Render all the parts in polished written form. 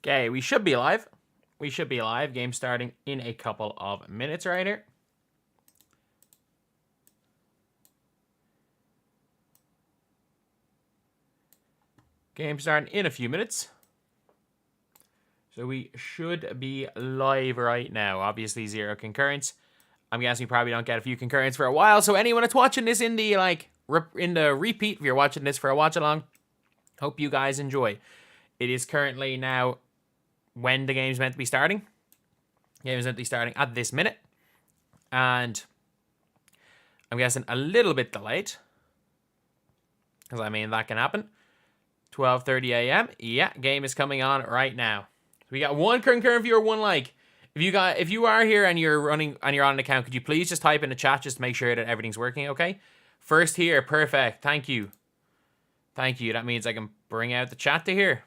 Okay, we should be live. We should be live. Game starting in a couple of minutes right here. Game starting in a few minutes. So we should be live right now. Obviously, 0 concurrence. I'm guessing we probably don't get a few concurrence for a while. So anyone that's watching this in the repeat, if you're watching this for a watch along, hope you guys enjoy. It is currently now when the game's meant to be starting. The game is meant to be starting at this minute. And I'm guessing a little bit delayed. Because I mean, that can happen. 12:30 a.m. Yeah, game is coming on right now. So we got one concurrent viewer, one like. If you are here and you're on an account, could you please just type in the chat just to make sure that everything's working, okay? First here, perfect. Thank you. Thank you. That means I can bring out the chat to here.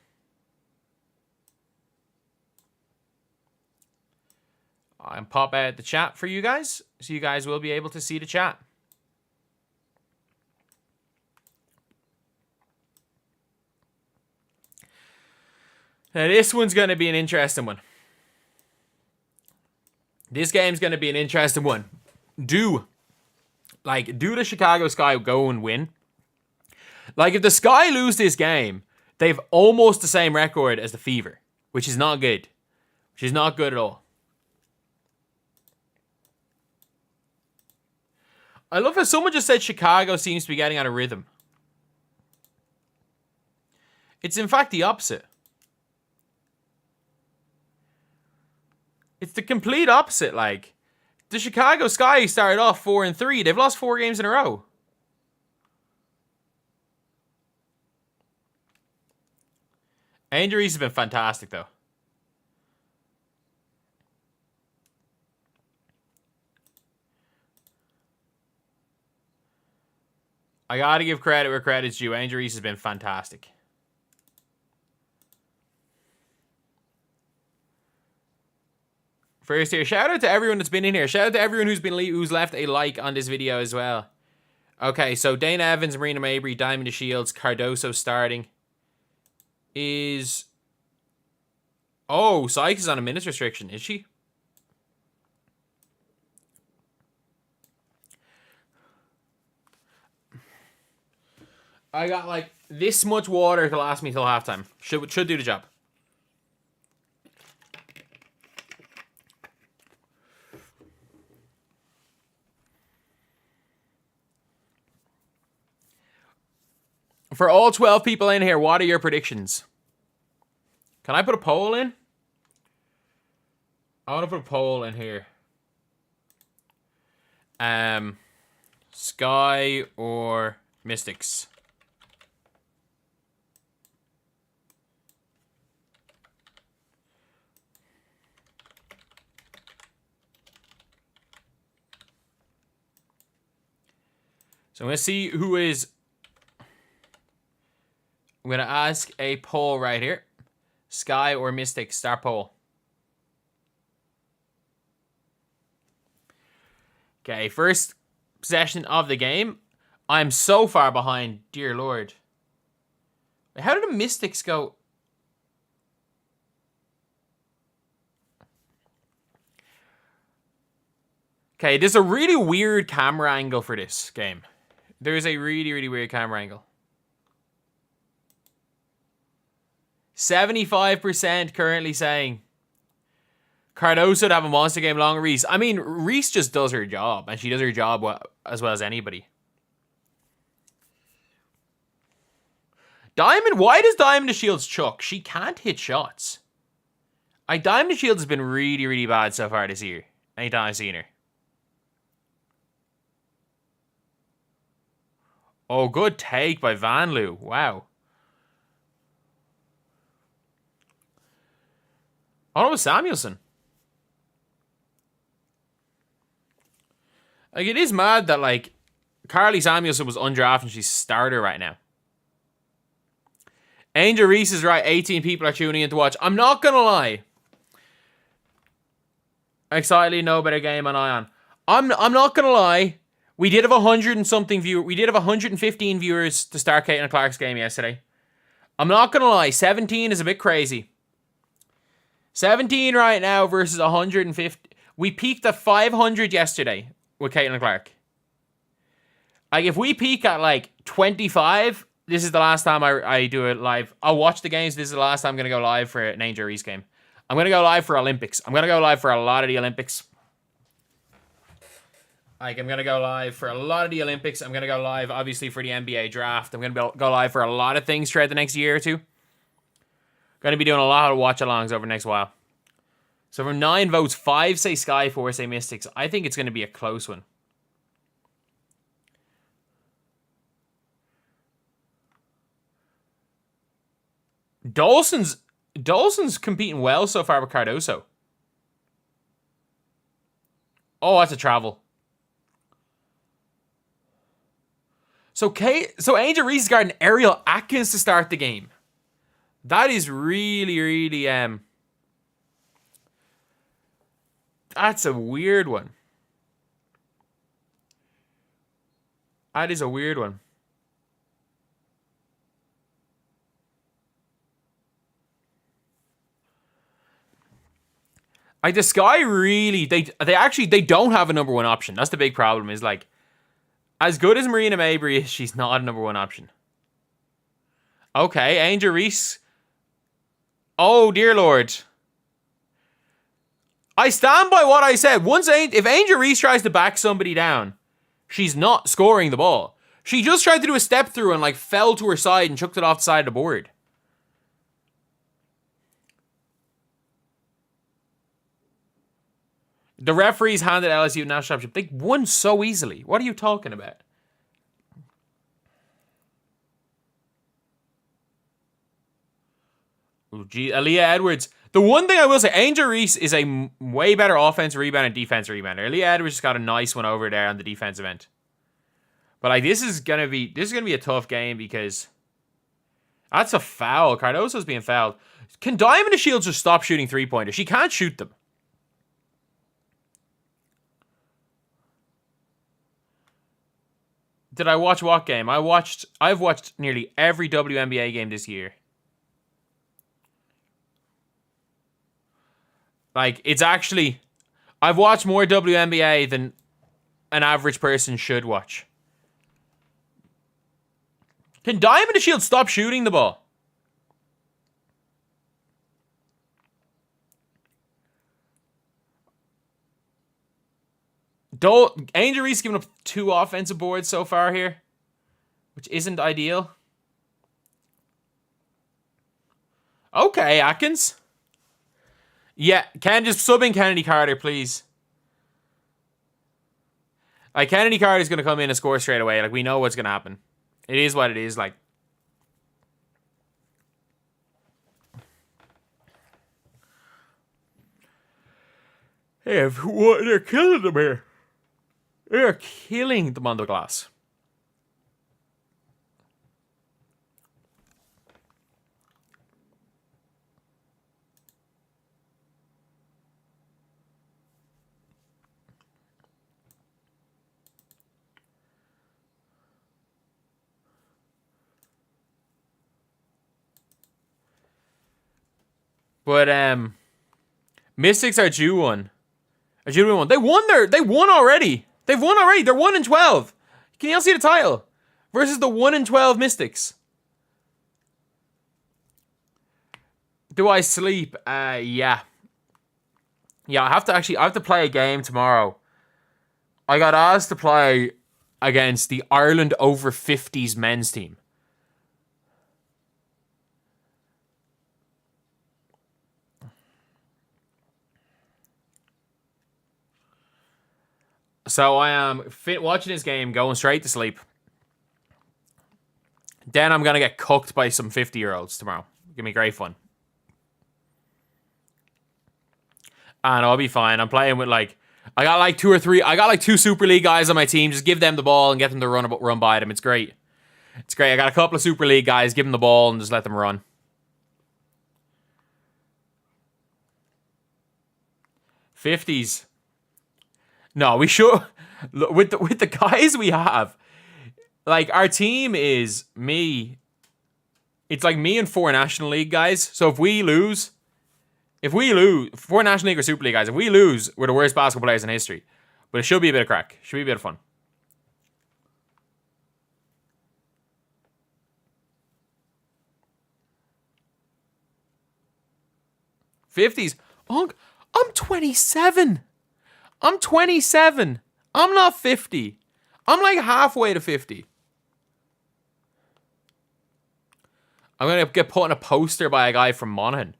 I'll pop out the chat for you guys, so you guys will be able to see the chat. Now this one's going to be an interesting one. This game's going to be an interesting one. Do the Chicago Sky go and win? Like, if the Sky lose this game, they've almost the same record as the Fever, which is not good. Which is not good at all. I love how someone just said Chicago seems to be getting on a rhythm. It's in fact the opposite. It's the complete opposite, like. The Chicago Sky started off 4-3. They've lost 4 games in a row. Angel Reese has been fantastic, though. I gotta give credit where credit's due. Angel Reese has been fantastic. First here, shout out to everyone that's been in here. Shout out to everyone who's left a like on this video as well. Okay, so Dana Evans, Marina Mabry, Diamond Shields, Cardoso starting. Oh, Sykes is on a minutes restriction, is she? I got like this much water to last me till halftime. Should do the job. For all 12 people in here, what are your predictions? Can I put a poll in? I want to put a poll in here. Sky or Mystics? So I'm going to see who is... I'm going to ask a poll right here. Sky or Mystic, start poll. Okay, first possession of the game. I'm so far behind, dear Lord. How did the Mystics go? Okay, there's a really weird camera angle for this game. There's a really, really weird camera angle. 75% currently saying Cardoso to have a monster game along with Reese. I mean, Reese just does her job, and she does her job as well as anybody. Diamond, why does Diamond Shields chuck? She can't hit shots. Diamond Shields has been really, really bad so far this year. Anytime I've seen her. Oh, good take by Van Loo. Wow. Oh, it was Samuelson. Like, it is mad that, like, Carly Samuelson was undrafted and she's starter right now. Angel Reese is right. 18 people are tuning in to watch. I'm not going to lie. Excitedly, no better game on Ion. I'm not going to lie. We did have 100 and something viewers. We did have 115 viewers to start Caitlyn Clark's game yesterday. I'm not going to lie. 17 is a bit crazy. 17 right now versus 150. We peaked at 500 yesterday with Caitlyn Clark. Like, if we peak at, like, 25, this is the last time I do it live. I'll watch the games. This is the last time I'm going to go live for an Angel Reese game. I'm going to go live for Olympics. I'm going to go live for a lot of the Olympics. Like, I'm going to go live for a lot of the Olympics. I'm going to go live, obviously, for the NBA draft. I'm going to go live for a lot of things throughout the next year or two. Going to be doing a lot of watch-alongs over the next while. So from 9 votes, 5 say Sky, 4 say Mystics. I think it's going to be a close one. Dawson's competing well so far with Cardoso. Oh, that's a travel. So Angel Reese is guarding Ariel Atkins to start the game. That is really, really that's a weird one. That is a weird one. Like, the Sky really, they don't have a number one option. That's the big problem, is, like, as good as Marina Mabry is, she's not a number one option. Okay, Angel Reese. Oh, dear Lord. I stand by what I said. If Angel Reese tries to back somebody down, she's not scoring the ball. She just tried to do a step through and, like, fell to her side and chucked it off the side of the board. The referees handed LSU national championship. They won so easily. What are you talking about? Oh, gee, Aaliyah Edwards. The one thing I will say, Angel Reese is a way better offensive rebounder and defensive rebounder. Aaliyah Edwards just got a nice one over there on the defensive end. But, like, this is gonna be a tough game because that's a foul. Cardoso's being fouled. Can Diamond the Shields just stop shooting 3-pointers? She can't shoot them. Did I watch what game? I've watched nearly every WNBA game this year. Like, it's actually, I've watched more WNBA than an average person should watch. Can Diamond the Shield stop shooting the ball? Angel Reese giving up 2 offensive boards so far here, which isn't ideal. Okay, Atkins. Yeah, just sub in Kennedy Carter, please. Like, Kennedy Carter's going to come in and score straight away. Like, we know what's going to happen. It is what it is, like. Hey, they're killing them here. They're killing them on the glass. But Mystics are due one. They won already. They've won already. They're 1-12. Can you all see the title? Versus the 1-12 Mystics. Do I sleep? Yeah. Yeah, I have to play a game tomorrow. I got asked to play against the Ireland over 50s men's team. So I am watching this game, going straight to sleep. Then I'm going to get cooked by some 50-year-olds tomorrow. Give me great fun. And I'll be fine. I'm playing with, like, I got like 2 Super League guys on my team. Just give them the ball and get them to run by them. It's great. It's great. I got a couple of Super League guys. Give them the ball and just let them run. '50s. No, we should. With the guys we have, like, our team is me. It's like me and 4 National League guys. So if we lose, If we lose, for National League or Super League, guys, if we lose, we're the worst basketball players in history. But it should be a bit of crack. Should be a bit of fun. '50s. Oh, I'm 27. I'm 27. I'm not 50. I'm like halfway to 50. I'm going to get put on a poster by a guy from Monaghan.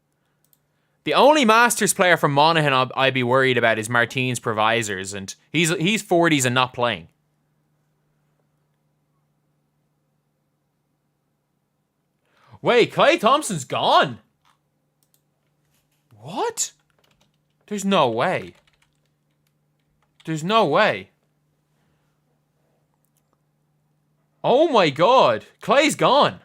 The only Masters player from Monaghan I'd be worried about is Martins Provisors, and he's 40s and not playing. Wait, Klay Thompson's gone. What? There's no way. There's no way. Oh my god. Klay's gone.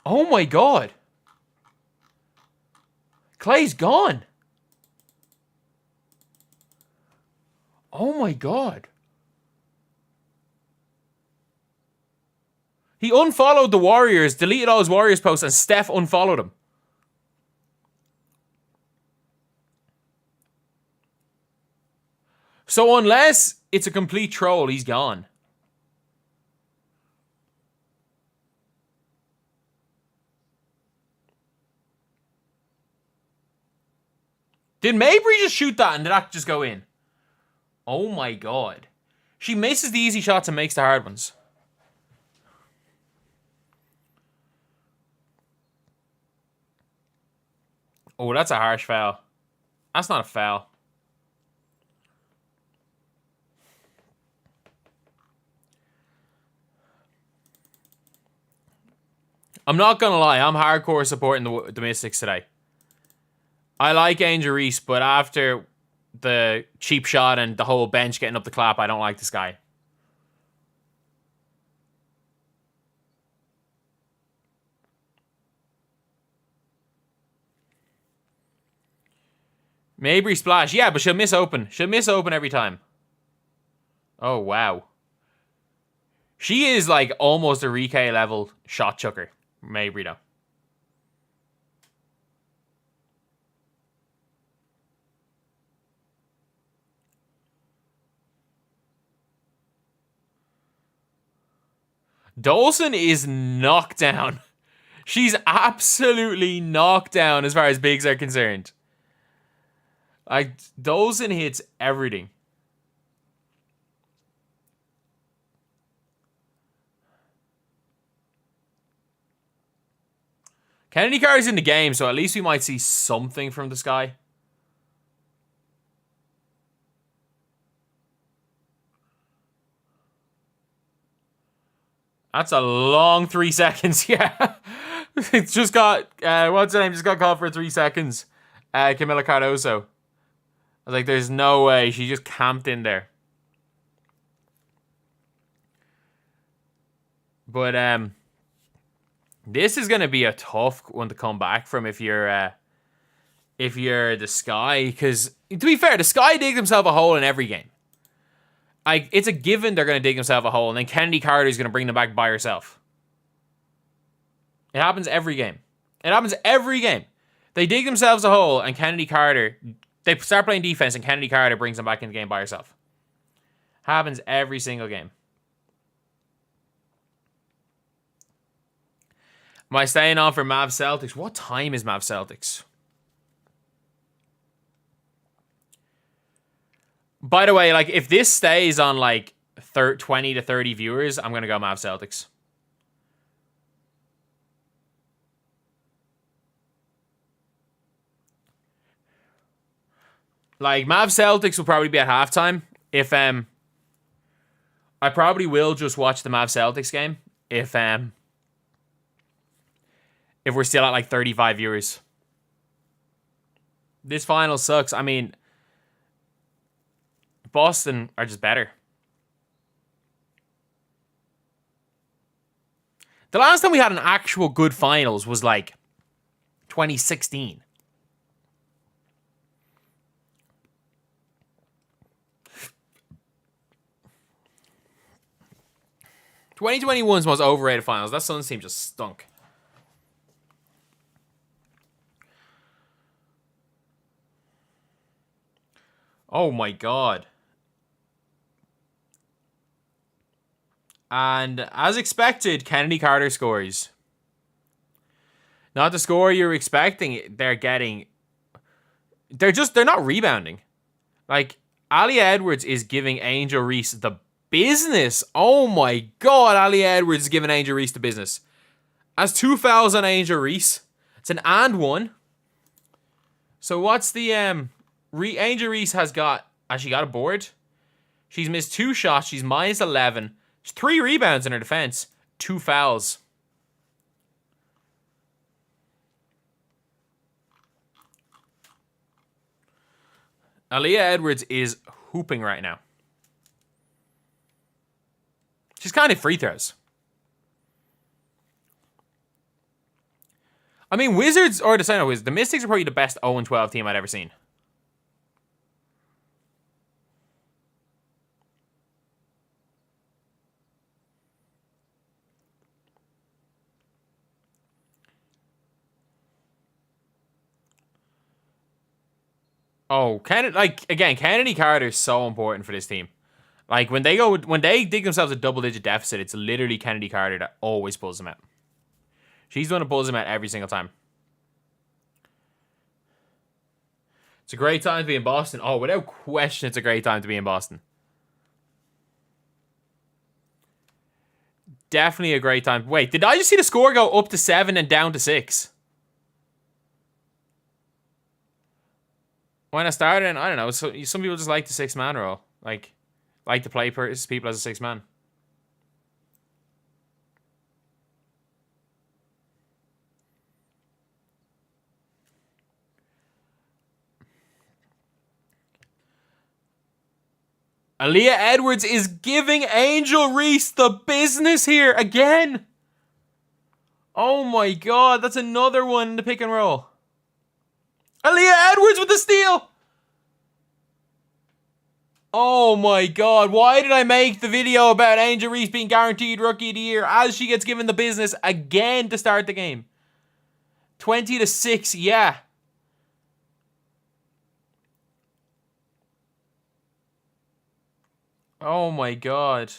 Oh my god. Klay's gone. Oh my god. He unfollowed the Warriors, deleted all his Warriors posts, and Steph unfollowed him. So unless it's a complete troll, he's gone. Did Mabry just shoot that and did that just go in? Oh my god. She misses the easy shots and makes the hard ones. Oh, that's a harsh foul. That's not a foul. I'm not gonna lie, I'm hardcore supporting the Mystics today. I like Angel Reese, but after the cheap shot and the whole bench getting up the clap, I don't like this guy. Mabry splash. Yeah, but she'll miss open. She'll miss open every time. Oh, wow. She is like almost a Rike level shot chucker. Mabry, though. Dolson is knocked down. She's absolutely knocked down as far as bigs are concerned. Like, Dolson hits everything. Kennedy Carter's in the game, so at least we might see something from the sky. That's a long 3 seconds, yeah. It's just got, what's her name? Just got called for 3 seconds. Camila Cardoso. I was like, there's no way. She just camped in there. But, this is going to be a tough one to come back from if you're the Sky. Because, to be fair, the Sky dig themselves a hole in every game. It's a given they're going to dig themselves a hole, and then Kennedy Carter is going to bring them back by herself. It happens every game. It happens every game. They dig themselves a hole, and Kennedy Carter, they start playing defense, and Kennedy Carter brings them back in the game by herself. Happens every single game. Am I staying on for Mavs Celtics? What time is Mavs Celtics? By the way, like, if this stays on, like, 20 to 30 viewers, I'm going to go Mavs Celtics. Like, Mavs Celtics will probably be at halftime. If, I probably will just watch the Mavs Celtics game. If we're still at, like, 35 viewers. This final sucks. I mean, Boston are just better. The last time we had an actual good finals was like 2016. 2021's most overrated finals. That Suns team just stunk. Oh my god. And as expected, Kennedy Carter scores. Not the score you're expecting. They're not rebounding. Like, Alia Edwards is giving Angel Reese the business. Oh my god, Alia Edwards is giving Angel Reese the business. Has 2 fouls on Angel Reese. It's an and one. So what's the Angel Reese has got a board. She's missed 2 shots. She's minus 11. She's 3 rebounds in her defense. 2 fouls. Aaliyah Edwards is hooping right now. She's kind of free throws. I mean, Wizards, or the Mystics are probably the best 0-12 team I'd ever seen. Oh, Kennedy Carter is so important for this team. Like, when they dig themselves a double-digit deficit, it's literally Kennedy Carter that always pulls them out. She's the one who pulls them out every single time. It's a great time to be in Boston. Oh, without question, it's a great time to be in Boston. Definitely a great time. Wait, did I just see the score go up to 7 and down to 6? When I started, I don't know. So some people just like the 6-man role, like to play people as a 6-man. Aaliyah Edwards is giving Angel Reese the business here again. Oh my god, that's another one in the pick and roll. Aaliyah Edwards with the steal. Oh my god, why did I make the video about Angel Reese being guaranteed Rookie of the Year as she gets given the business again to start the game? 20-6, yeah. Oh my god.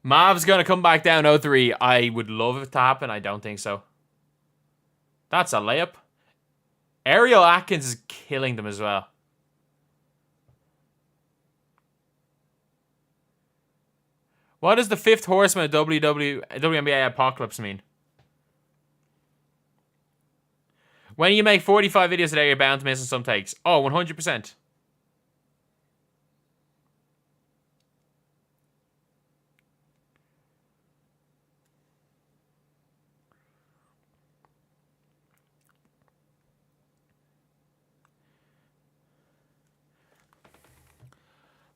Mav's going to come back down 0-3. I would love it to happen. I don't think so. That's a layup. Ariel Atkins is killing them as well. What does the 5th horseman of WNBA Apocalypse mean? When you make 45 videos a day, you're bound to miss some takes. Oh, 100%.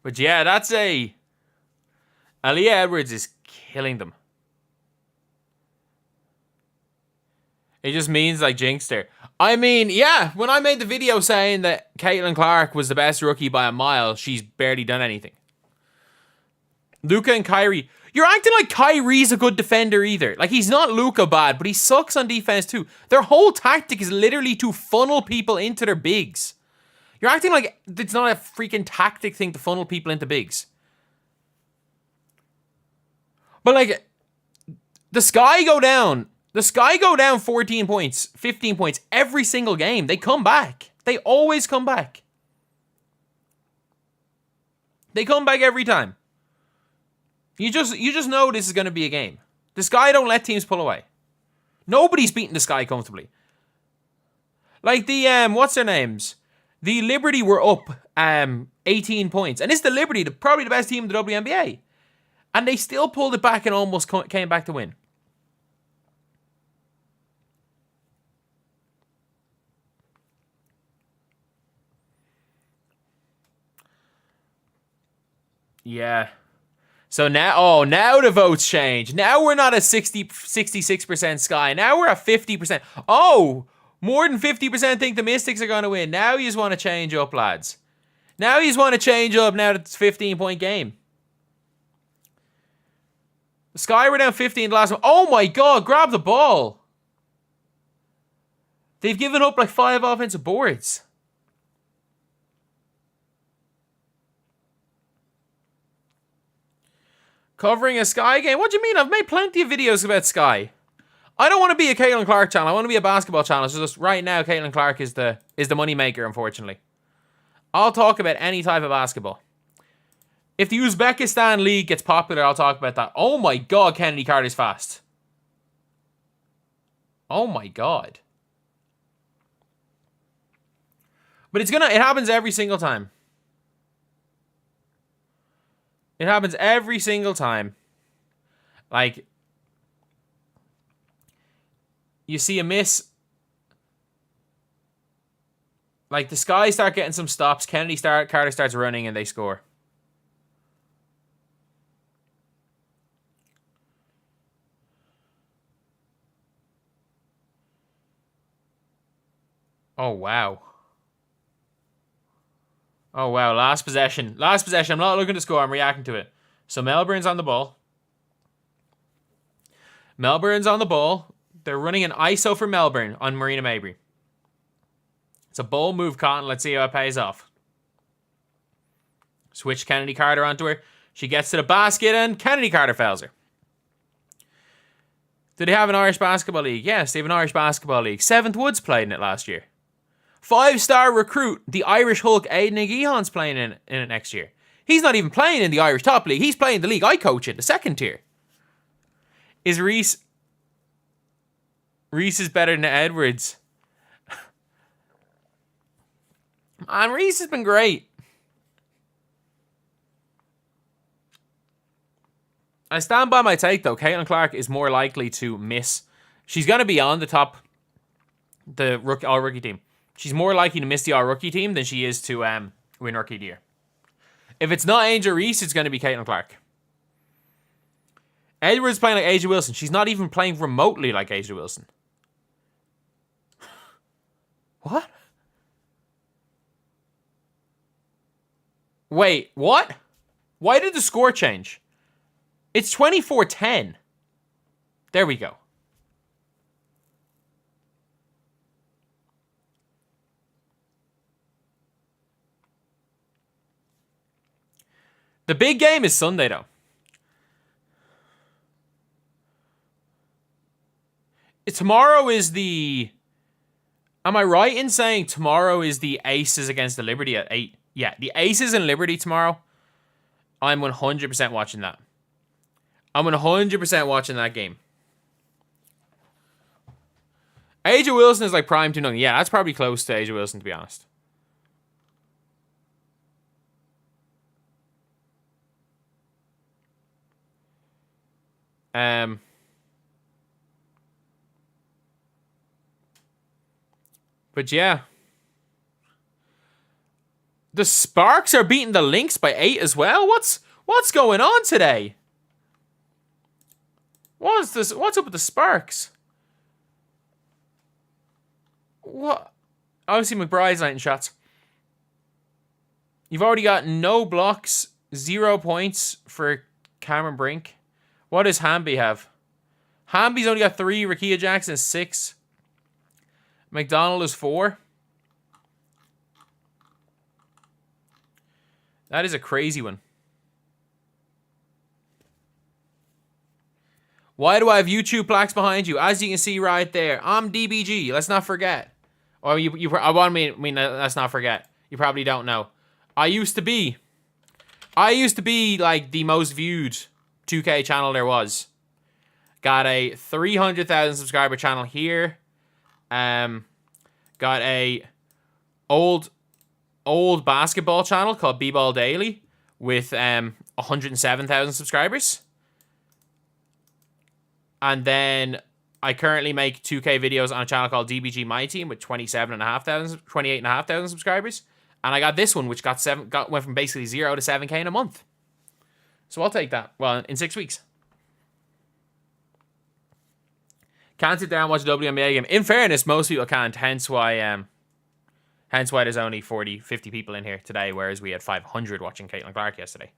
But yeah, that's Aaliyah Edwards is killing them. It just means like jinxed her. I mean, yeah, when I made the video saying that Caitlyn Clark was the best rookie by a mile, she's barely done anything. Luka and Kyrie. You're acting like Kyrie's a good defender either. Like, he's not Luka bad, but he sucks on defense too. Their whole tactic is literally to funnel people into their bigs. You're acting like it's not a freaking tactic thing to funnel people into bigs. But like, the Sky go down 14 points, 15 points every single game. They come back. They always come back. They come back every time. You just know this is going to be a game. The Sky don't let teams pull away. Nobody's beating the Sky comfortably. Like the, what's their names? The Liberty were up 18 points. And it's the Liberty, probably the best team in the WNBA. And they still pulled it back and almost came back to win. Yeah. So now, now the votes change. Now we're not at 66% Sky. Now we're at 50%. Oh, more than 50% think the Mystics are going to win. Now you just want to change up, lads. Now you just want to change up now that it's a 15-point game. Sky were down 15 the last one. Oh my God, grab the ball. They've given up like 5 offensive boards. Covering a Sky game? What do you mean? I've made plenty of videos about Sky. I don't want to be a Caitlyn Clark channel. I want to be a basketball channel. So just right now, Caitlyn Clark is the money maker, unfortunately. I'll talk about any type of basketball. If the Uzbekistan League gets popular, I'll talk about that. Oh my God, Kennedy Carter's fast. Oh my God. But it happens every single time. It happens every single time. Like, you see a miss. Like, the Sky start getting some stops. Carter starts running and they score. Oh, wow. Oh, wow. Last possession. Last possession. I'm not looking to score. I'm reacting to it. So Melbourne's on the ball. Melbourne's on the ball. They're running an ISO for Melbourne on Marina Mabry. It's a bold move, Cotton. Let's see how it pays off. Switch Kennedy Carter onto her. She gets to the basket and Kennedy Carter fouls her. Do they have an Irish Basketball League? Yes, they have an Irish Basketball League. Seventh Woods played in it last year. 5-star recruit, the Irish Hulk, Aidan Igihon's playing in it next year. He's not even playing in the Irish Top League. He's playing the league I coach in, the second tier. Is Reese is better than Edwards? Man, Reese has been great. I stand by my take, though. Caitlyn Clark is more likely to miss. She's going to be on the all-rookie team. She's more likely to miss the all-rookie team than she is to win Rookie of the Year. If it's not Angel Reese, it's going to be Caitlyn Clark. Edwards playing like A'ja Wilson. She's not even playing remotely like A'ja Wilson. What? Wait, what? Why did the score change? It's 24-10. There we go. The big game is Sunday, though. Tomorrow is the... Am I right in saying tomorrow is the Aces against the Liberty at 8? Yeah, the Aces and Liberty tomorrow. I'm 100% watching that. I'm 100% watching that game. A'ja Wilson is like prime 2-0. Yeah, that's probably close to A'ja Wilson, to be honest. But yeah. The Sparks are beating the Lynx by 8 as well? What's going on today? What's up with the Sparks? What? Obviously McBride's lighting shots. You've already got no blocks, 0 points for Cameron Brink. What does Hamby have? Hamby's only got 3, Rakia Jackson 6. McDonald is 4. That is a crazy one. Why do I have YouTube plaques behind you? As you can see right there, I'm DBG. Let's not forget. Or I mean, let's not forget. You probably don't know. I used to be like the most viewed 2K channel there was. Got a 300,000 subscriber channel here. Got a old basketball channel called BBALL Daily with 107,000 subscribers. And then I currently make 2K videos on a channel called DBG My Team with 28,500 subscribers. And I got this one, which went from basically 0 to 7K in a month. So I'll take that. Well, in 6 weeks. Can't sit down and watch a WNBA game. In fairness, most people can't. Hence why there's only 40, 50 people in here today, whereas we had 500 watching Caitlyn Clark yesterday.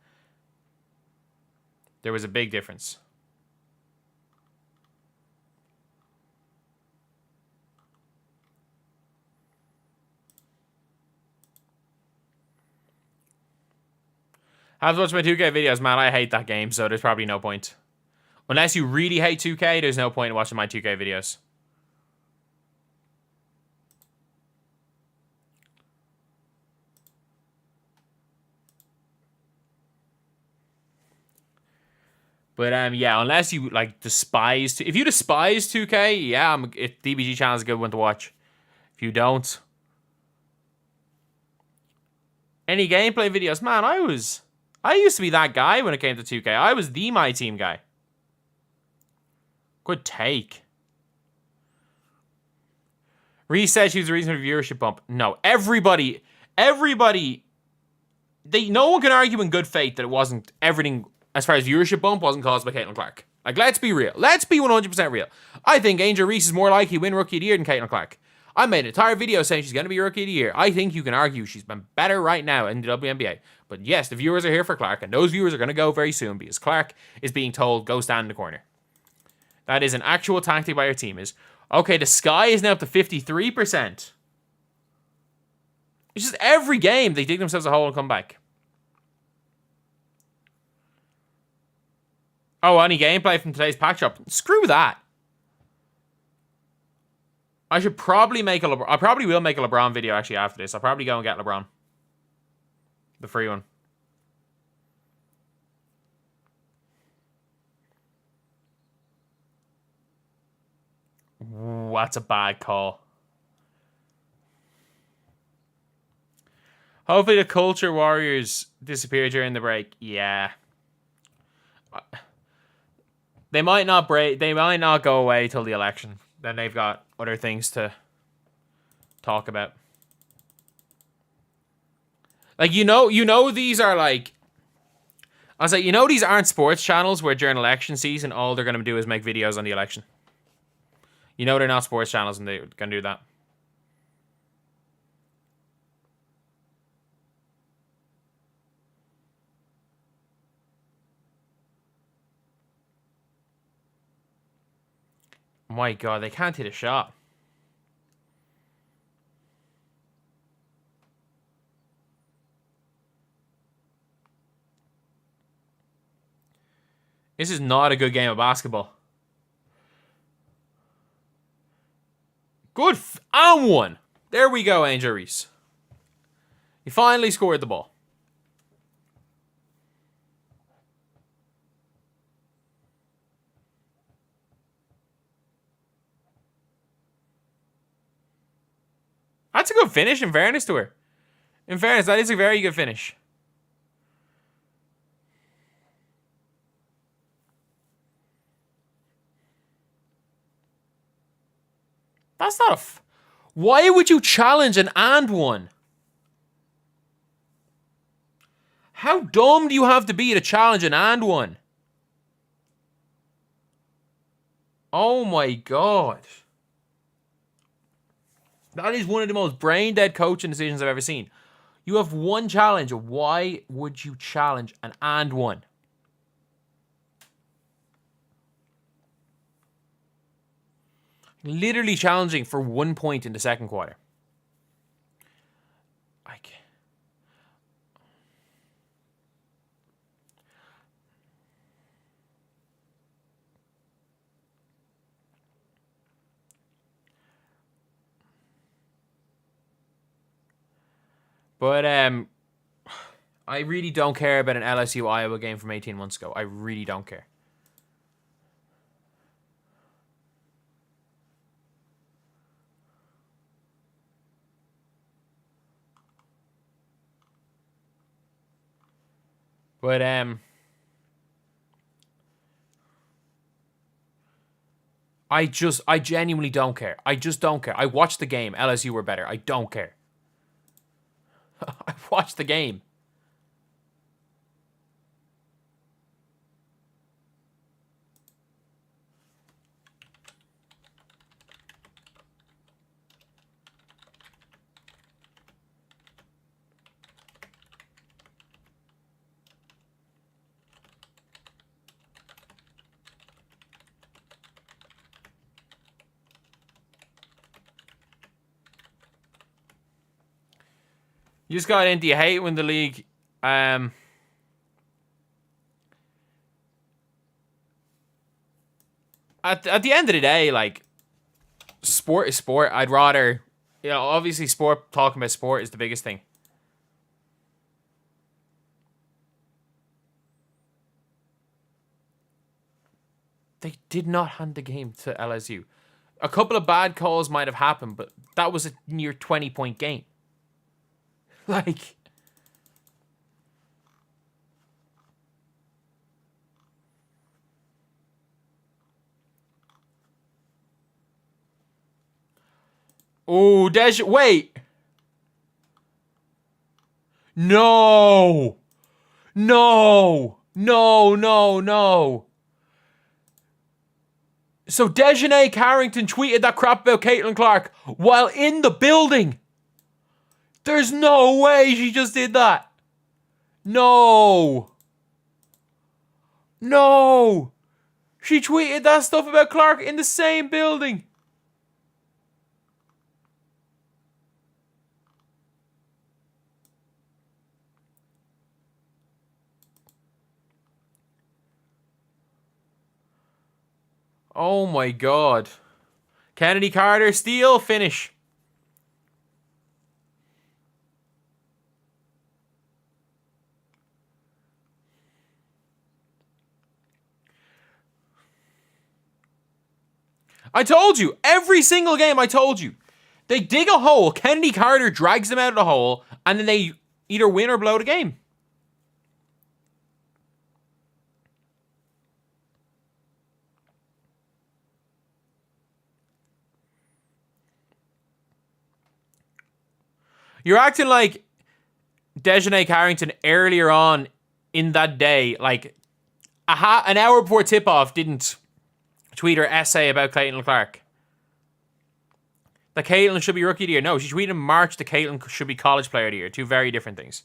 There was a big difference. I have to watch my 2K videos, man. I hate that game, so there's probably no point. Unless you really hate 2K, there's no point in watching my 2K videos. But yeah, unless you like despise, if you despise 2K, yeah, DBG channel is a good one to watch. If you don't, any gameplay videos, man, I used to be that guy when it came to 2K. I was the My Team guy. Good take. Reese said she was the reason for the viewership bump. No, everybody, no one can argue in good faith that it wasn't everything. As far as viewership bump, wasn't caused by Caitlyn Clark. Like, let's be real. Let's be 100% real. I think Angel Reese is more likely to win Rookie of the Year than Caitlyn Clark. I made an entire video saying she's going to be Rookie of the Year. I think you can argue she's been better right now in the WNBA. But yes, the viewers are here for Clark, and those viewers are going to go very soon because Clark is being told, go stand in the corner. That is an actual tactic by your team. Is, okay, the Sky is now up to 53%. It's just every game they dig themselves a hole and come back. Oh, any gameplay from today's pack shop? Screw that. I should probably make a LeBron. I probably will make a LeBron video actually after this. I'll probably go and get LeBron. The free one. Ooh, that's a bad call. Hopefully the Culture Warriors disappear during the break. Yeah. They might not break. They might not go away till the election. Then they've got other things to talk about. Like, you know, these are like, I was like, these aren't sports channels where during election season all they're gonna do is make videos on the election. They're not sports channels and they're gonna do that. My God, they can't hit a shot. This is not a good game of basketball. Good. And one. There we go, Angel Reese. He finally scored the ball. That's a good finish, in fairness to her. In fairness, that is a very good finish. That's not a... Why would you challenge an and one? How dumb do you have to be to challenge an and one? Oh my God. That is one of the most brain-dead coaching decisions I've ever seen. You have one challenge. Why would you challenge an and one? Literally challenging for 1 point in the second quarter. But I really don't care about an LSU Iowa game from 18 months ago. I really don't care. But I genuinely don't care. I just don't care. I watched the game. LSU were better. I don't care. I watched the game. You just got into, you hate when the league... At the end of the day, like, sport is sport. I'd rather... You know, obviously talking about sport is the biggest thing. They did not hand the game to LSU. A couple of bad calls might have happened, but that was a near 20-point game. Like... Oh, wait. No. No. No, no, no. So Dejanay Carrington tweeted that crap about Caitlyn Clark while in the building. There's no way she just did that. No. No. She tweeted that stuff about Clark in the same building. Oh my god. Kennedy Carter, steal, finish. I told you, every single game I told you. They dig a hole, Kennedy Carter drags them out of the hole, and then they either win or blow the game. You're acting like Dejanay Carrington earlier on in that day, like an hour before tip-off, didn't tweet her essay about Caitlyn Clark. That Caitlyn should be Rookie of the Year. No, she tweeted in March that Caitlyn should be College Player of the Year. Two very different things.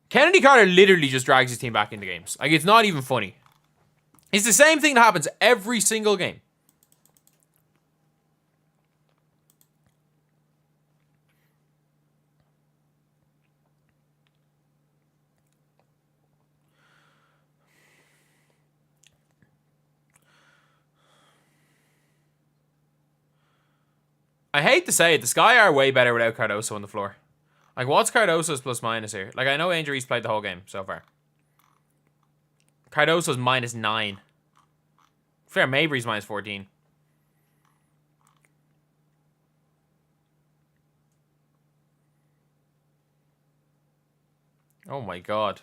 Kennedy Carter literally just drags his team back into games. Like, it's not even funny. It's the same thing that happens every single game. I hate to say it, the Sky are way better without Cardoso on the floor. Like, what's Cardoso's plus minus here? Like, I know Angel Reese played the whole game so far. Cardoso's -9. Fair, Mabry's -14. Oh my god.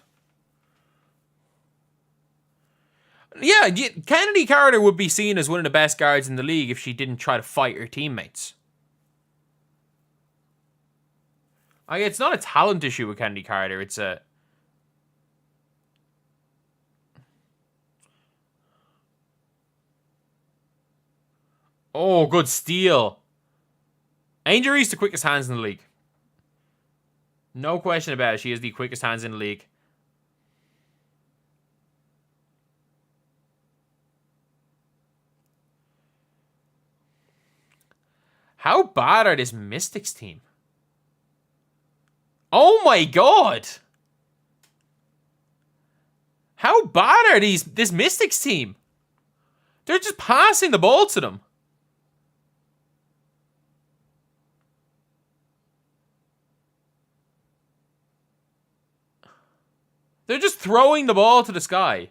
Yeah, Kennedy Carter would be seen as one of the best guards in the league if she didn't try to fight her teammates. Like, it's not a talent issue with Kennedy Carter, it's a... Oh, good steal. Angel Reese, the quickest hands in the league. No question about it, she is the quickest hands in the league. How bad are this Mystics team? Oh my god! How bad are this Mystics team? They're just passing the ball to them. They're just throwing the ball to the Sky.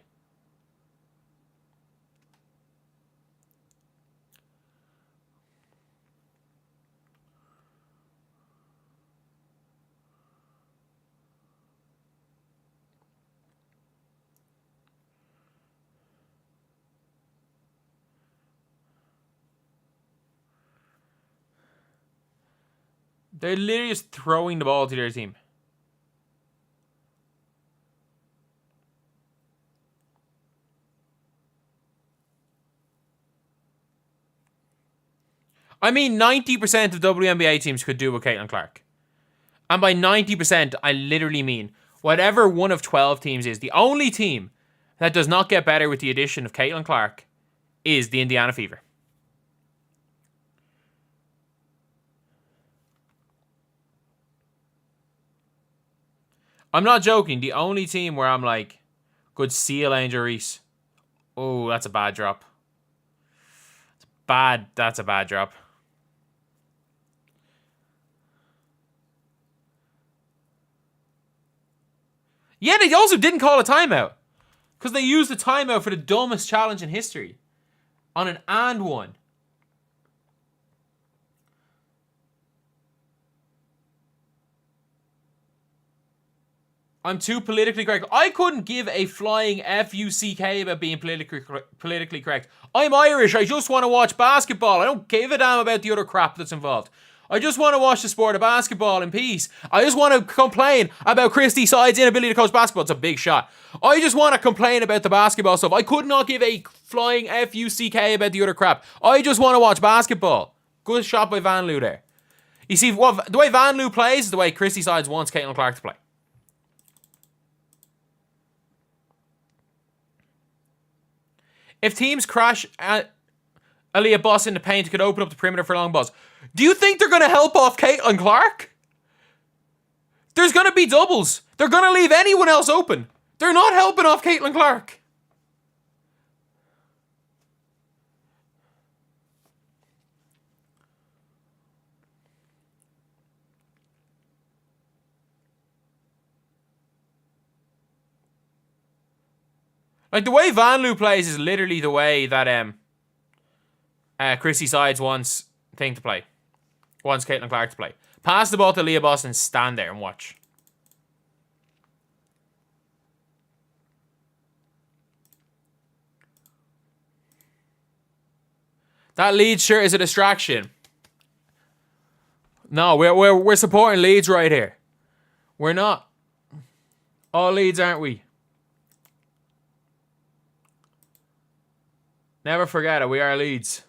They're literally just throwing the ball to their team. I mean, 90% of WNBA teams could do with Caitlyn Clark. And by 90%, I literally mean whatever one of 12 teams is. The only team that does not get better with the addition of Caitlyn Clark is the Indiana Fever. I'm not joking. The only team where I'm like, good seal Angel Reese. Oh, that's a bad drop. Bad. That's a bad drop. Yeah, they also didn't call a timeout. Because they used the timeout for the dumbest challenge in history. On an and one. I'm too politically correct. I couldn't give a flying F-U-C-K about being politically correct. I'm Irish. I just want to watch basketball. I don't give a damn about the other crap that's involved. I just want to watch the sport of basketball in peace. I just want to complain about Christy Side's inability to coach basketball. It's a big shot. I just want to complain about the basketball stuff. I could not give a flying F-U-C-K about the other crap. I just want to watch basketball. Good shot by Van Loo there. You see, the way Van Loo plays is the way Christy Sides wants Caitlyn Clark to play. If teams crash at Aaliyah Boss in the paint, could open up the perimeter for long balls. Do you think they're going to help off Caitlyn Clark? There's going to be doubles. They're going to leave anyone else open. They're not helping off Caitlyn Clark. Like, the way Van Loo plays is literally the way that Chrissy Sides wants thing to play. Wants Caitlyn Clark to play. Pass the ball to Leah Boss and stand there and watch. That Leeds shirt is a distraction. No, we're supporting Leeds right here. We're not. All Leeds, aren't we? Never forget it. We are Leeds.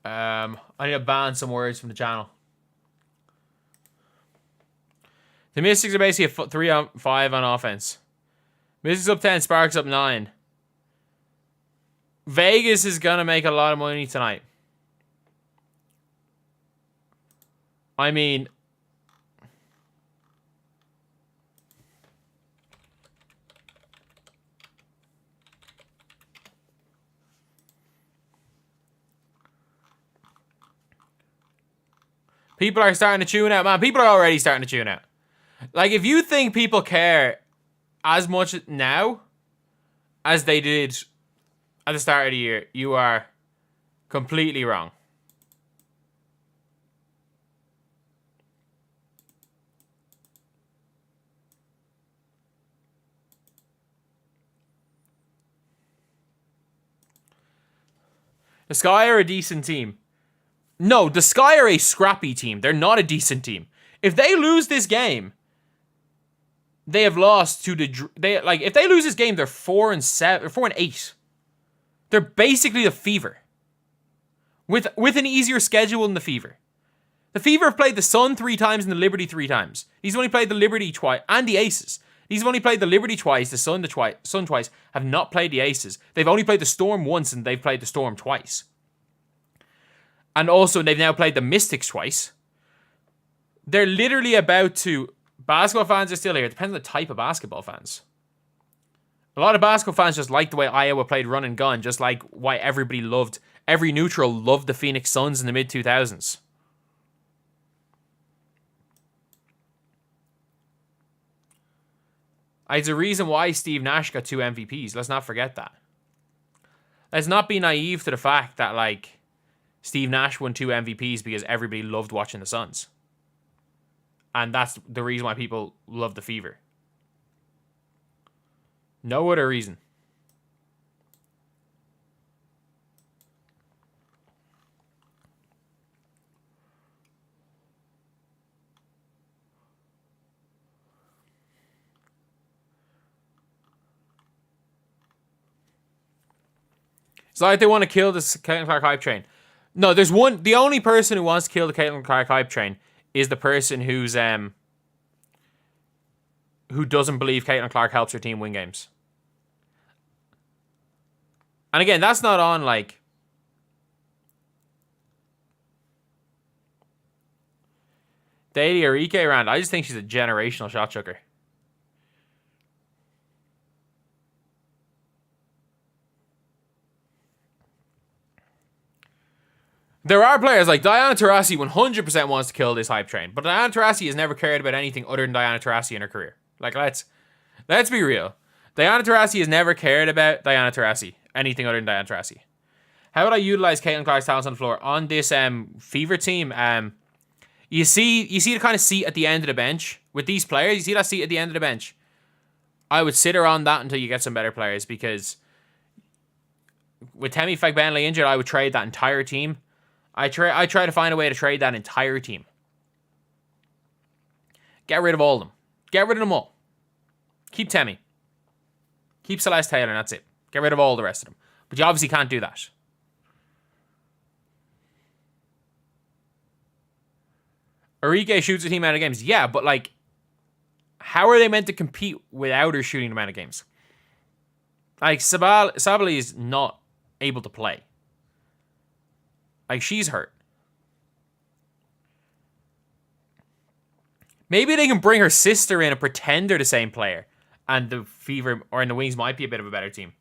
I need to ban some words from the channel. The Mystics are basically a 3-on-5 on offense. Mystics up 10, Sparks up 9. Vegas is going to make a lot of money tonight. I mean, people are starting to tune out. Man, people are already starting to tune out. Like, if you think people care as much now as they did at the start of the year, you are completely wrong. The Sky are a decent team. No, the Sky are a scrappy team. They're not a decent team. If they lose this game, they have lost to the... if they lose this game, they're 4-7 or 4-8. They're basically the Fever. With an easier schedule than the Fever. The Fever have played the Sun 3 times and the Liberty 3 times. He's only played the Liberty twice and the Aces. He's only played the Liberty twice, the Sun twice, have not played the Aces. They've only played the Storm once and they've played the Storm twice. And also, they've now played the Mystics twice. They're literally about to... Basketball fans are still here. It depends on the type of basketball fans. A lot of basketball fans just like the way Iowa played run and gun, just like why every neutral loved the Phoenix Suns in the mid-2000s. There's a reason why Steve Nash got 2 MVPs. Let's not forget that. Let's not be naive to the fact that, like, Steve Nash won 2 MVPs because everybody loved watching the Suns. And that's the reason why people love the Fever. No other reason. It's like they want to kill this Caitlyn Clark hype train. No, there's one. The only person who wants to kill the Caitlyn Clark hype train is the person who doesn't believe Caitlyn Clark helps her team win games. And again, that's not on like Daily or EK round. I just think she's a generational shot chucker. There are players like Diana Taurasi 100% wants to kill this hype train, but Diana Taurasi has never cared about anything other than Diana Taurasi in her career. Like, let's be real. Diana Taurasi has never cared about Diana Taurasi, anything other than Diana Taurasi. How would I utilize Caitlyn Clark's talents on the floor on this Fever team? You see the kind of seat at the end of the bench with these players. You see that seat at the end of the bench. I would sit around that until you get some better players, because with Temi Fagbenle injured, I would trade that entire team. I try to find a way to trade that entire team. Get rid of all of them. Get rid of them all. Keep Temi. Keep Celeste Taylor, and that's it. Get rid of all the rest of them. But you obviously can't do that. Arike shoots a team out of games. Yeah, but like, how are they meant to compete without her shooting them out of games? Like, Sabali is not able to play. Like, she's hurt. Maybe they can bring her sister in and pretend they're the same player. And the Fever, or in the Wings, might be a bit of a better team.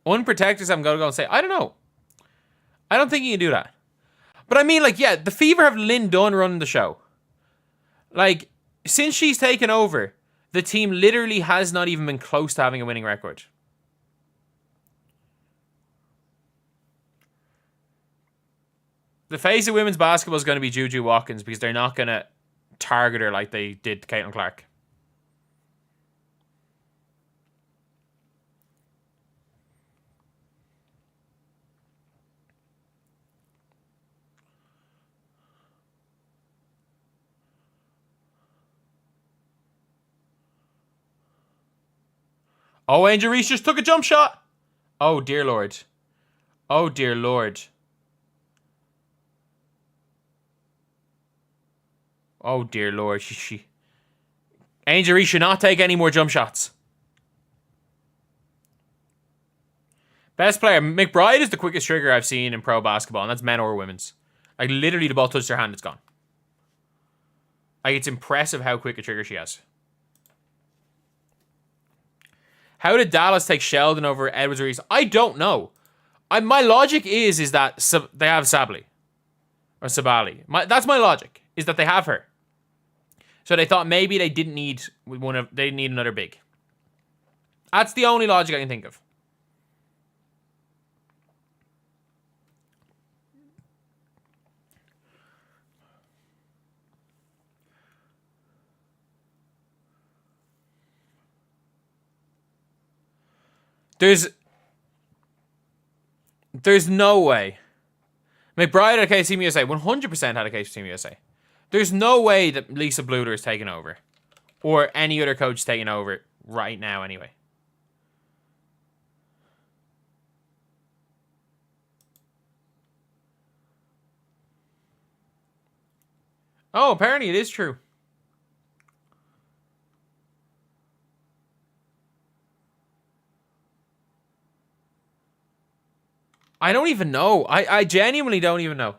Unprotected, I'm going to go and say, I don't know. I don't think you can do that. But I mean, like, yeah, the Fever have Lynn Dunn running the show. Like, since she's taken over, the team literally has not even been close to having a winning record. The face of women's basketball is going to be Juju Watkins, because they're not going to target her like they did Caitlyn Clark. Oh, Angel Reese just took a jump shot. Oh, dear Lord. Oh, dear Lord. Oh, dear Lord. Angel Reese should not take any more jump shots. Best player. McBride is the quickest trigger I've seen in pro basketball, and that's men or women's. Like, literally, the ball touched her hand, it's gone. Like, it's impressive how quick a trigger she has. How did Dallas take Sheldon over Edwards Reese? I don't know. My logic is that they have Sabali. Or Sabali. That's my logic, is that they have her. So they thought maybe they didn't need they need another big. That's the only logic I can think of. There's no way. McBride had a case Team USA. 100% had a case for Team USA. There's no way that Lisa Bluter is taking over. Or any other coach taking over right now anyway. Oh, apparently it is true. I don't even know. I genuinely don't even know.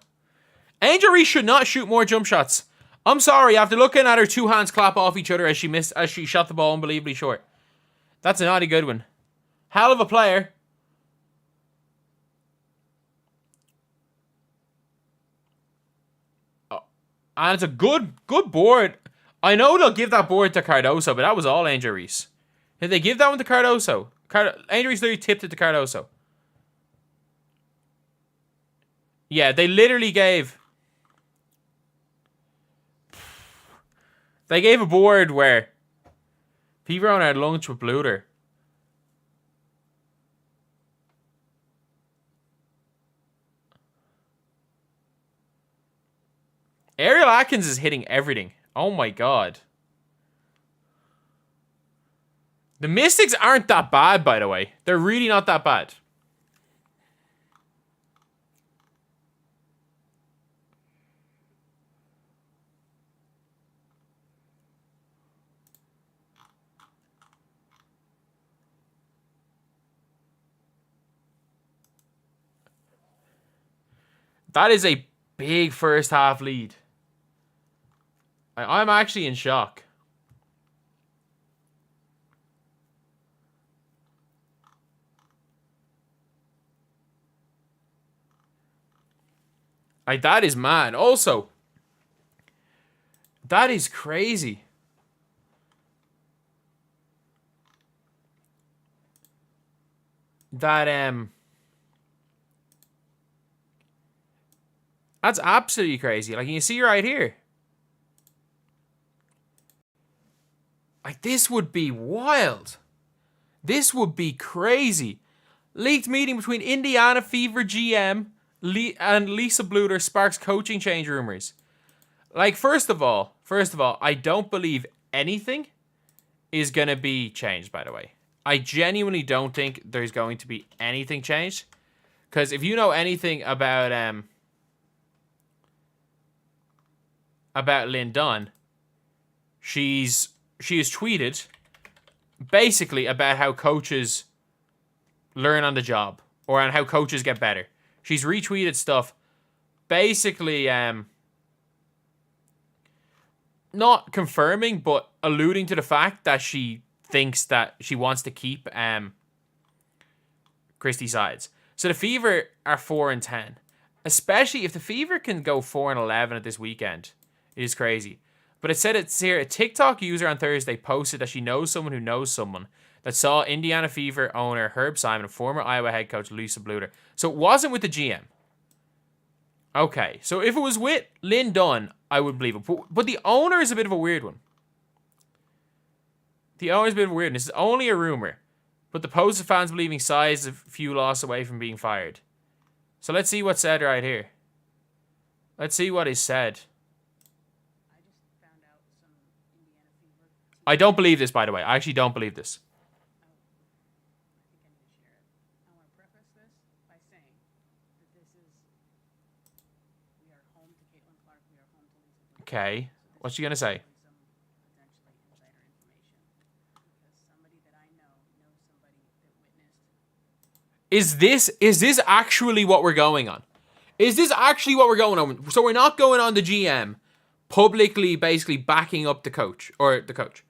Angel Reese should not shoot more jump shots. I'm sorry, after looking at her two hands clap off each other as she shot the ball unbelievably short. That's a naughty good one. Hell of a player. Oh, and it's a good board. I know they'll give that board to Cardoso, but that was all Angel Reese. Did they give that one to Cardoso? Angel Reese literally tipped it to Cardoso. Yeah, they literally gave... They gave a board where Fever had lunch with Bluter. Ariel Atkins is hitting everything. Oh my god. The Mystics aren't that bad, by the way. They're really not that bad. That is a big first half lead. I'm actually in shock. Like, that is mad. Also, that is crazy. That's absolutely crazy. Like, you can see right here. Like, this would be wild. This would be crazy. Leaked meeting between Indiana Fever GM and Lisa Bluter sparks coaching change rumors. Like, first of all, I don't believe anything is going to be changed, by the way. I genuinely don't think there's going to be anything changed. Because if you know anything about Lynn Dunn, she has tweeted basically about how coaches learn on the job or on how coaches get better. She's retweeted stuff basically not confirming but alluding to the fact that she thinks that she wants to keep Christy Sides. So the Fever are 4-10. Especially if the Fever can go 4-11 at this weekend. It is crazy. But it said it's here. A TikTok user on Thursday posted that she knows someone who knows someone that saw Indiana Fever owner Herb Simon and former Iowa head coach Lisa Bluter. So it wasn't with the GM. Okay, so if it was with Lynn Dunn, I would believe it. But the owner is a bit of a weird one. The owner is a bit of a weird one. This is only a rumor. But the post of fans believing Sai is a few loss away from being fired. So let's see what's said right here. Let's see what is said. I don't believe this, by the way. I actually don't believe this. I want to preface this by saying that this is, we are home to Caitlyn Clark, we are home to Lisa Bluter. Okay. What's she going to say? Some potentially insider information. Because somebody that I know knows somebody that witnessed. Is this actually what we're going on? Is this actually what we're going on? So we're not going on the GM publicly basically backing up the coach or the coach.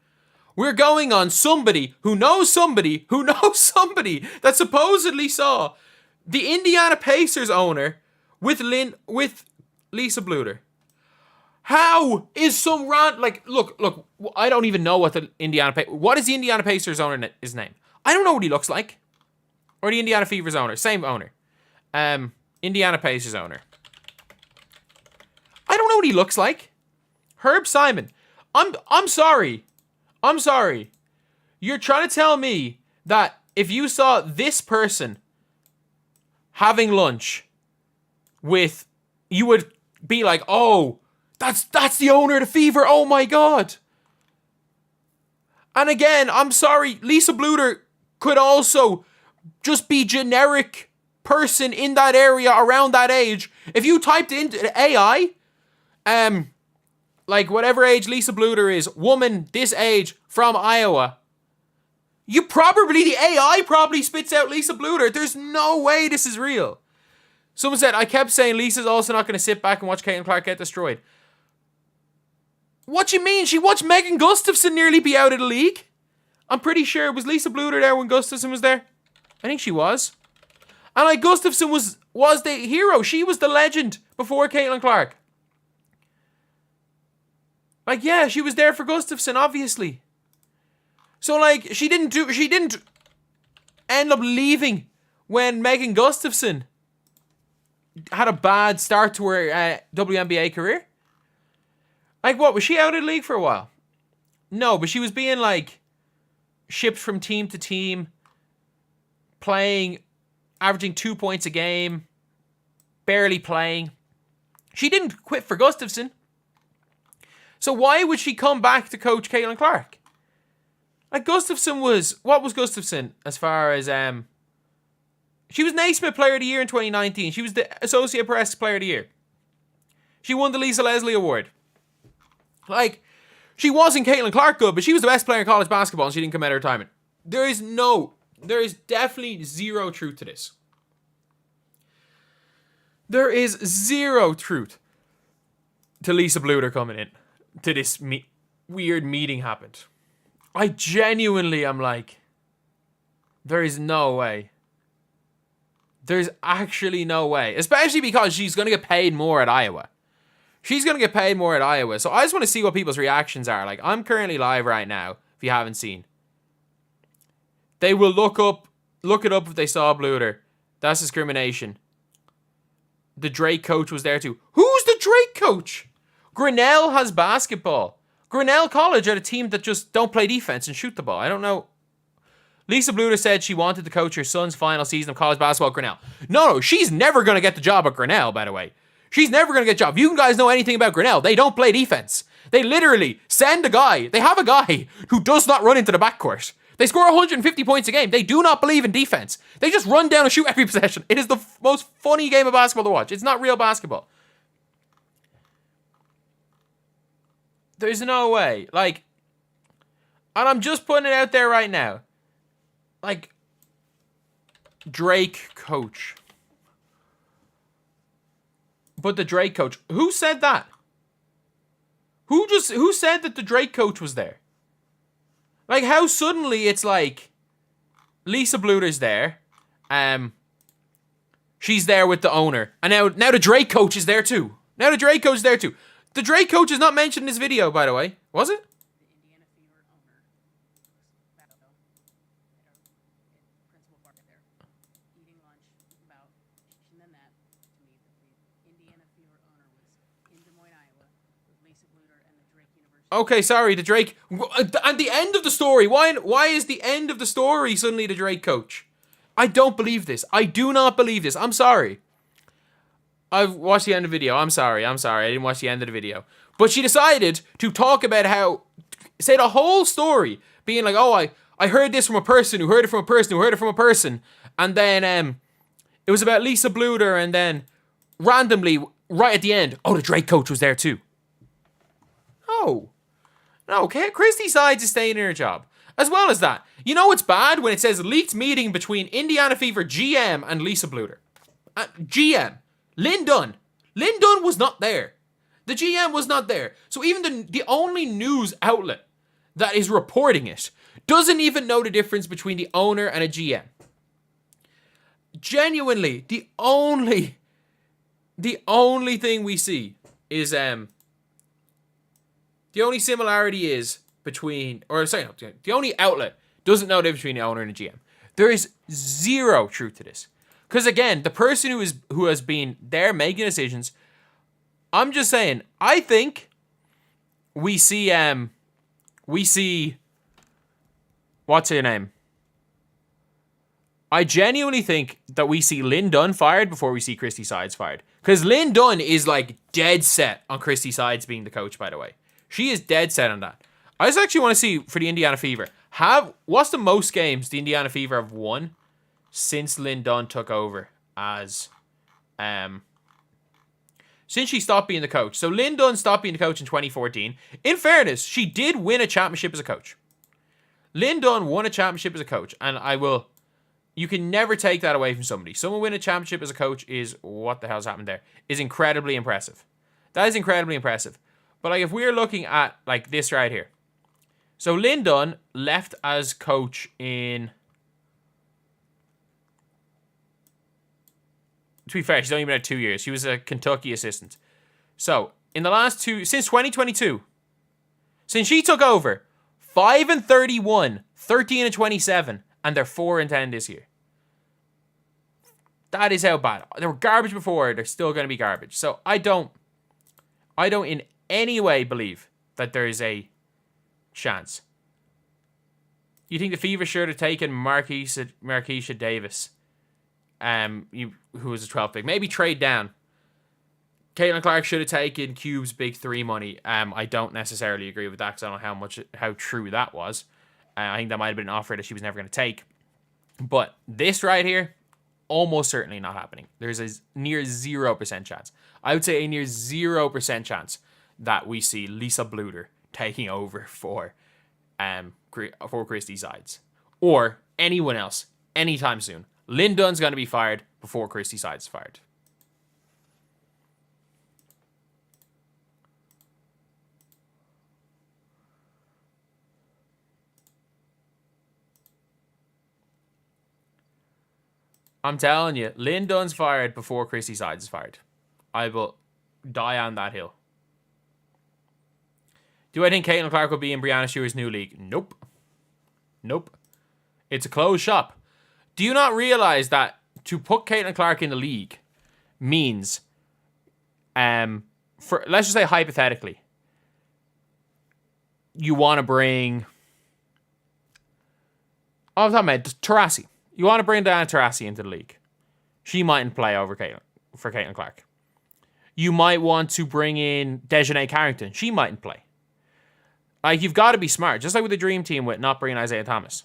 We're going on somebody who knows somebody who knows somebody that supposedly saw the Indiana Pacers owner with Lisa Bluter. How is some look, I don't even know what the what is the Indiana Pacers owner his name? I don't know what he looks like. Or the Indiana Fever's owner, same owner. Indiana Pacers owner. I don't know what he looks like. Herb Simon. I'm sorry. I'm sorry. You're trying to tell me that if you saw this person having lunch with, you would be like, oh, that's the owner of the Fever. Oh my God. And again, I'm sorry. Lisa Bluter could also just be generic person in that area around that age. If you typed into AI, like whatever age Lisa Bluter is, woman this age from Iowa, the AI probably spits out Lisa Bluter. There's no way this is real. Someone said, I kept saying Lisa's also not going to sit back and watch Caitlyn Clark get destroyed. What you mean? She watched Megan Gustafson nearly be out of the league. I'm pretty sure, was Lisa Bluter there when Gustafson was there? I think she was. And like Gustafson was the hero. She was the legend before Caitlyn Clark. Like, yeah, she was there for Gustafson, obviously. So, like, she didn't end up leaving when Megan Gustafson had a bad start to her WNBA career. Like, what, was she out of the league for a while? No, but she was being, like, shipped from team to team, playing, averaging 2 points a game, barely playing. She didn't quit for Gustafson. So why would she come back to coach Caitlyn Clark? Like, Gustafson was... What was Gustafson as far as... She was Naismith Player of the Year in 2019. She was the Associate Press Player of the Year. She won the Lisa Leslie Award. Like, she wasn't Caitlyn Clark good, but she was the best player in college basketball and she didn't come out of retirement. There is definitely zero truth to this. There is zero truth to Lisa Bluder coming in to this weird meeting happened. I genuinely am like, there is no way. There's actually no way. Especially because she's going to get paid more at Iowa. She's going to get paid more at Iowa. So I just want to see what people's reactions are. Like, I'm currently live right now, if you haven't seen. They will look it up if they saw Bluder. That's discrimination. The Drake coach was there too. Who's the Drake coach? Grinnell has basketball. Grinnell College are the team that just don't play defense and shoot the ball. I don't know. Lisa Bluder said she wanted to coach her son's final season of college basketball at Grinnell. No, she's never going to get the job at Grinnell, by the way. She's never going to get a job. If you guys know anything about Grinnell, they don't play defense. They literally send a guy. They have a guy who does not run into the backcourt. They score 150 points a game. They do not believe in defense. They just run down and shoot every possession. It is the most funny game of basketball to watch. It's not real basketball. There's no way. Like, and I'm just putting it out there right now. Like, Drake coach. But the Drake coach. Who said that? Who said that the Drake coach was there? Like, how suddenly it's like Lisa Bluder's there. She's there with the owner. And now the Drake coach is there too. Now the Drake coach is there too. The Drake coach is not mentioned in this video, by the way. Was it? The Indiana Fever owner was back though. Principal park there. Eating lunch about, and then that to me, the Indiana Fever owner was in Des Moines, Iowa, with Lisa Bluder and the Drake University. Okay, sorry, the Drake. At the end of the story, why is the end of the story suddenly the Drake coach? I don't believe this. I do not believe this. I'm sorry. I've watched the end of the video. I'm sorry. I didn't watch the end of the video. But she decided to talk about how, say the whole story, being like, oh, I heard this from a person who heard it from a person who heard it from a person. And then it was about Lisa Bluder, and then randomly, right at the end, oh, the Drake coach was there too. Oh. No, okay. Christy Sides is staying in her job. As well as that, you know it's bad when it says leaked meeting between Indiana Fever GM and Lisa Bluder. GM. Lynn Dunn. Lynn Dunn was not there. The GM was not there. So even the only news outlet that is reporting it doesn't even know the difference between the owner and a GM. Genuinely, the only thing we see is the only similarity is between, the only outlet doesn't know the difference between the owner and the GM. There is zero truth to this. Because again, the person who has been there making decisions, I'm just saying, I think we see what's her name? I genuinely think that we see Lynn Dunn fired before we see Christy Sides fired. Because Lynn Dunn is like dead set on Christy Sides being the coach, by the way. She is dead set on that. I just actually want to see for the Indiana Fever, what's the most games the Indiana Fever have won since Lynn Dunn took over as, since she stopped being the coach. So Lynn Dunn stopped being the coach in 2014. In fairness, she did win a championship as a coach. Lynn Dunn won a championship as a coach, and you can never take that away from somebody. Someone win a championship as a coach is, what the hell's happened there, is incredibly impressive. That is incredibly impressive. But like if we're looking at like this right here. So Lynn Dunn left as coach in, to be fair, she's only been there 2 years. She was a Kentucky assistant. So, in the last since 2022, since she took over, 5-31, 13-27, and they're 4-10 this year. That is how bad. They were garbage before, they're still going to be garbage. So, I don't in any way believe that there is a chance. You think the Fever should have taken Marquisha Davis? Who was a 12th pick. Maybe trade down. Caitlyn Clark should have taken Cube's big 3 money. I don't necessarily agree with that because I don't know how true that was. I think that might have been an offer that she was never going to take. But this right here, almost certainly not happening. There's a near 0% chance. I would say a near 0% chance that we see Lisa Bluder taking over for Christy Sides. Or anyone else anytime soon. Lynn Dunn's going to be fired before Christy Sides is fired. I'm telling you, Lynn Dunn's fired before Christy Sides is fired. I will die on that hill. Do I think Caitlyn Clark will be in Breanna Stewart's new league? Nope. Nope. It's a closed shop. Do you not realize that to put Caitlyn Clark in the league means, for let's just say hypothetically, you want to bring, I'm talking about Taurasi. You want to bring Diana Taurasi into the league. She mightn't play over Caitlyn Clark. You might want to bring in Dejanay Carrington. She mightn't play. Like, you've got to be smart. Just like with the Dream Team with not bringing Isaiah Thomas.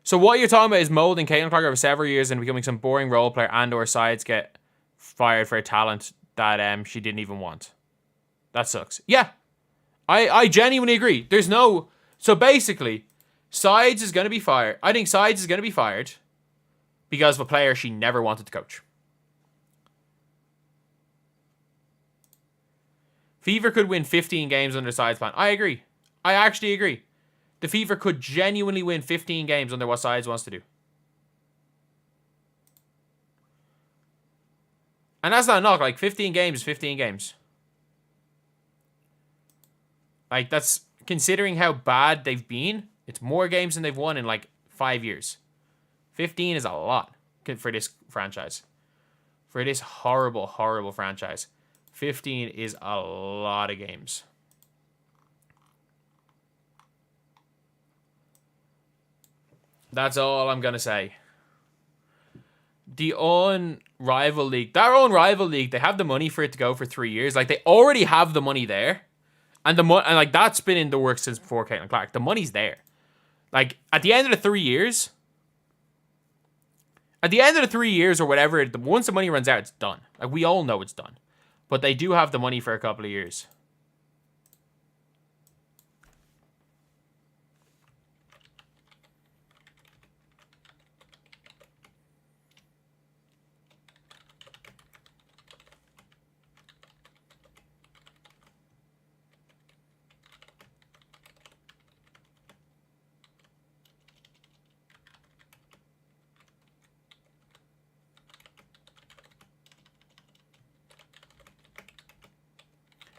So what you're talking about is molding Caitlyn Clark over several years and becoming some boring role player and or sides get fired for a talent that she didn't even want. That sucks. Yeah. I genuinely agree. There's no... So basically, Sides is going to be fired. I think Sides is going to be fired because of a player she never wanted to coach. Fever could win 15 games under Sides' plan. I agree. I actually agree. The Fever could genuinely win 15 games under what Sides wants to do. And that's not a knock. Like, 15 games is 15 games. Like, that's... Considering how bad they've been, it's more games than they've won in like 5 years. 15 is a lot for this franchise. For this horrible, horrible franchise. 15 is a lot of games. That's all I'm going to say. The own rival league, their own rival league, they have the money for it to go for 3 years. Like, they already have the money there. And like that's been in the works since before Caitlyn Clark. The money's there. Like at the end of the 3 years, or whatever, once the money runs out, it's done. Like we all know it's done. But they do have the money for a couple of years.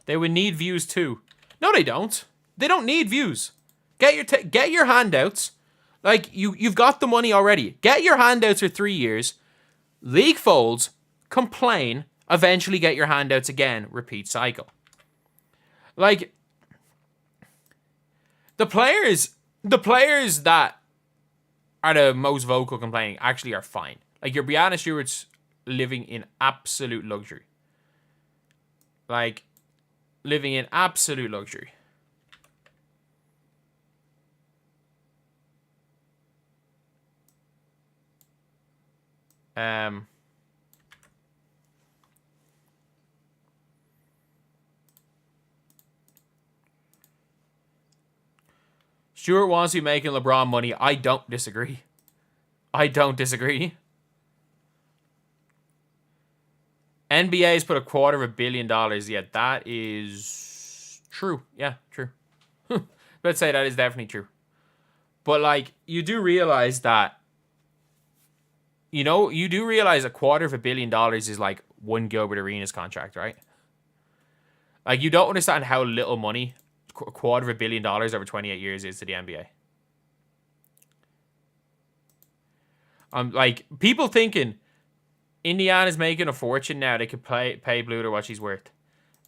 They would need views too. No, they don't. They don't need views. Get your handouts. Like you've got the money already. Get your handouts for 3 years. League folds. Complain. Eventually get your handouts again. Repeat cycle. Like the players that are the most vocal complaining actually are fine. Like your Breanna Stewart's living in absolute luxury. Like living in absolute luxury. Stewart wants to be making LeBron money. I don't disagree. NBA's put $250 million. Yeah, that is true. Yeah, true. Let's say that is definitely true. But, like, you do realize that, you do realize $250 million is, like, one Gilbert Arenas contract, right? Like, you don't understand how little money $250 million over 28 years is to the NBA. Like, people thinking Indiana's making a fortune now. They could pay Bluder what she's worth.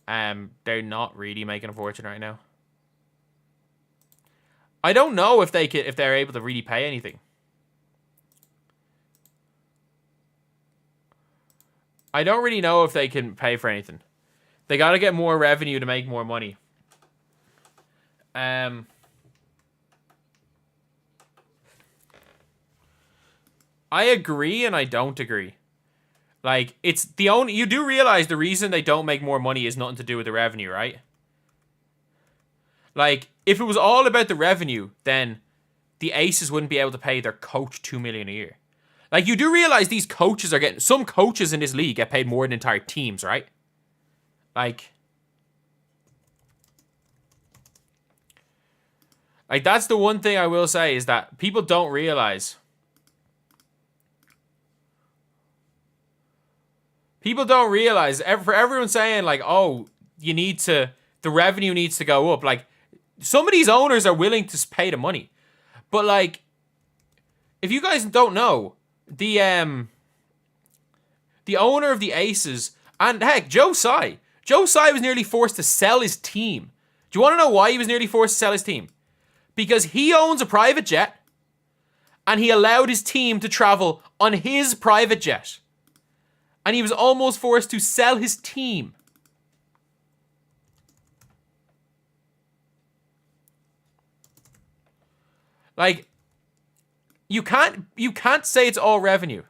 They're not really making a fortune right now. I don't know if they're able to really pay anything. I don't really know if they can pay for anything. They got to get more revenue to make more money. I agree and I don't agree. Like, it's the only... You do realize the reason they don't make more money is nothing to do with the revenue, right? Like, if it was all about the revenue, then the Aces wouldn't be able to pay their coach $2 million a year. Like, you do realize these coaches are getting... Some coaches in this league get paid more than entire teams, right? Like, that's the one thing I will say is that people don't realize. People don't realize, for everyone saying, like, oh, you need to... The revenue needs to go up. Like, some of these owners are willing to pay the money. But, like, if you guys don't know, the owner of the Aces, and heck, Joe Tsai was nearly forced to sell his team. Do you want to know why he was nearly forced to sell his team? Because he owns a private jet, and he allowed his team to travel on his private jet. And he was almost forced to sell his team. Like, you can't say it's all revenue.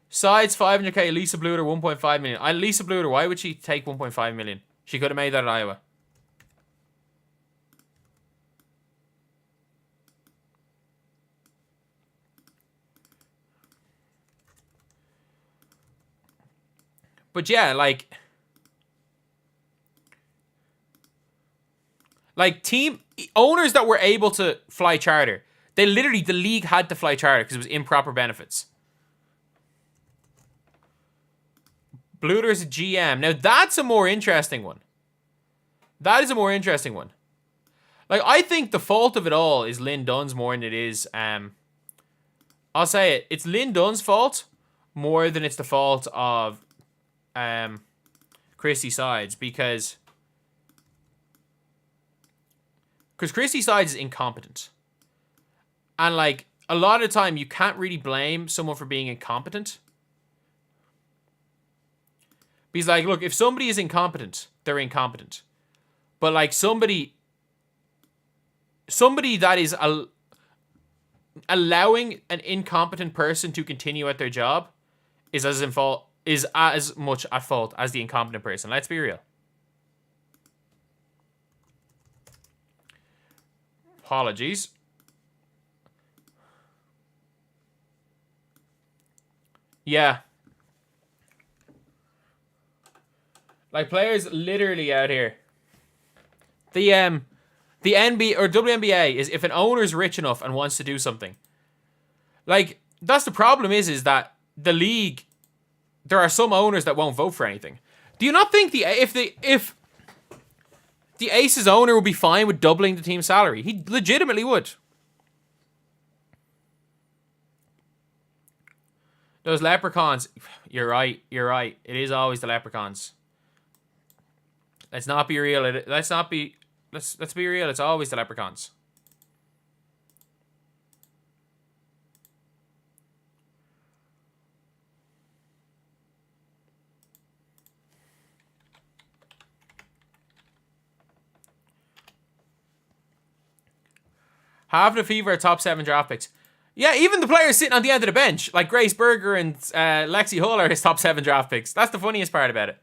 Sides 500k, Lisa Bluter 1.5 million. Lisa Bluter, why would she take 1.5 million? She could have made that at Iowa. But yeah, like team owners that were able to fly charter, the league had to fly charter because it was improper benefits. Bluter's a GM. Now that's a more interesting one. That is a more interesting one. Like, I think the fault of it all is Lynn Dunn's more than it is, I'll say it. It's Lynn Dunn's fault more than it's the fault of Christy Sides, because Christy Sides is incompetent. And, like, a lot of the time you can't really blame someone for being incompetent. Because, like, look, if somebody is incompetent, they're incompetent. But, like, somebody that is allowing an incompetent person to continue at their job is as much at fault as the incompetent person. Let's be real. Apologies. Yeah. Like, players literally out here. The NBA or WNBA is, if an owner's rich enough and wants to do something. Like, that's the problem is that the league, there are some owners that won't vote for anything. Do you not think if the Aces owner would be fine with doubling the team's salary? He legitimately would. Those leprechauns. You're right. It is always the leprechauns. Let's not be real. Let's be real. It's always the leprechauns. Half the Fever are top 7 draft picks. Yeah, even the players sitting on the end of the bench, like Grace Berger and Lexi Hull, are his top 7 draft picks. That's the funniest part about it.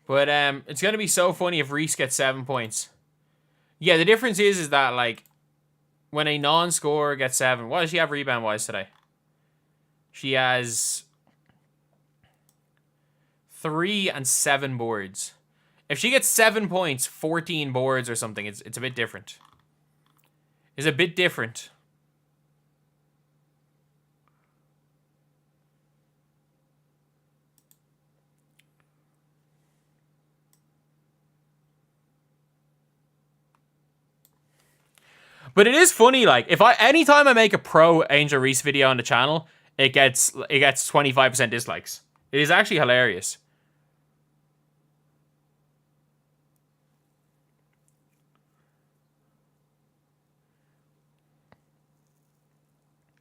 But it's going to be so funny if Reese gets 7 points. Yeah, the difference is that, like, when a non-scorer gets 7, what does she have rebound-wise today? She has 3 and 7 boards. If she gets 7 points, 14 boards or something, it's a bit different. It's a bit different. But it is funny, like, anytime I make a pro Angel Reese video on the channel, it gets 25% dislikes. It is actually hilarious.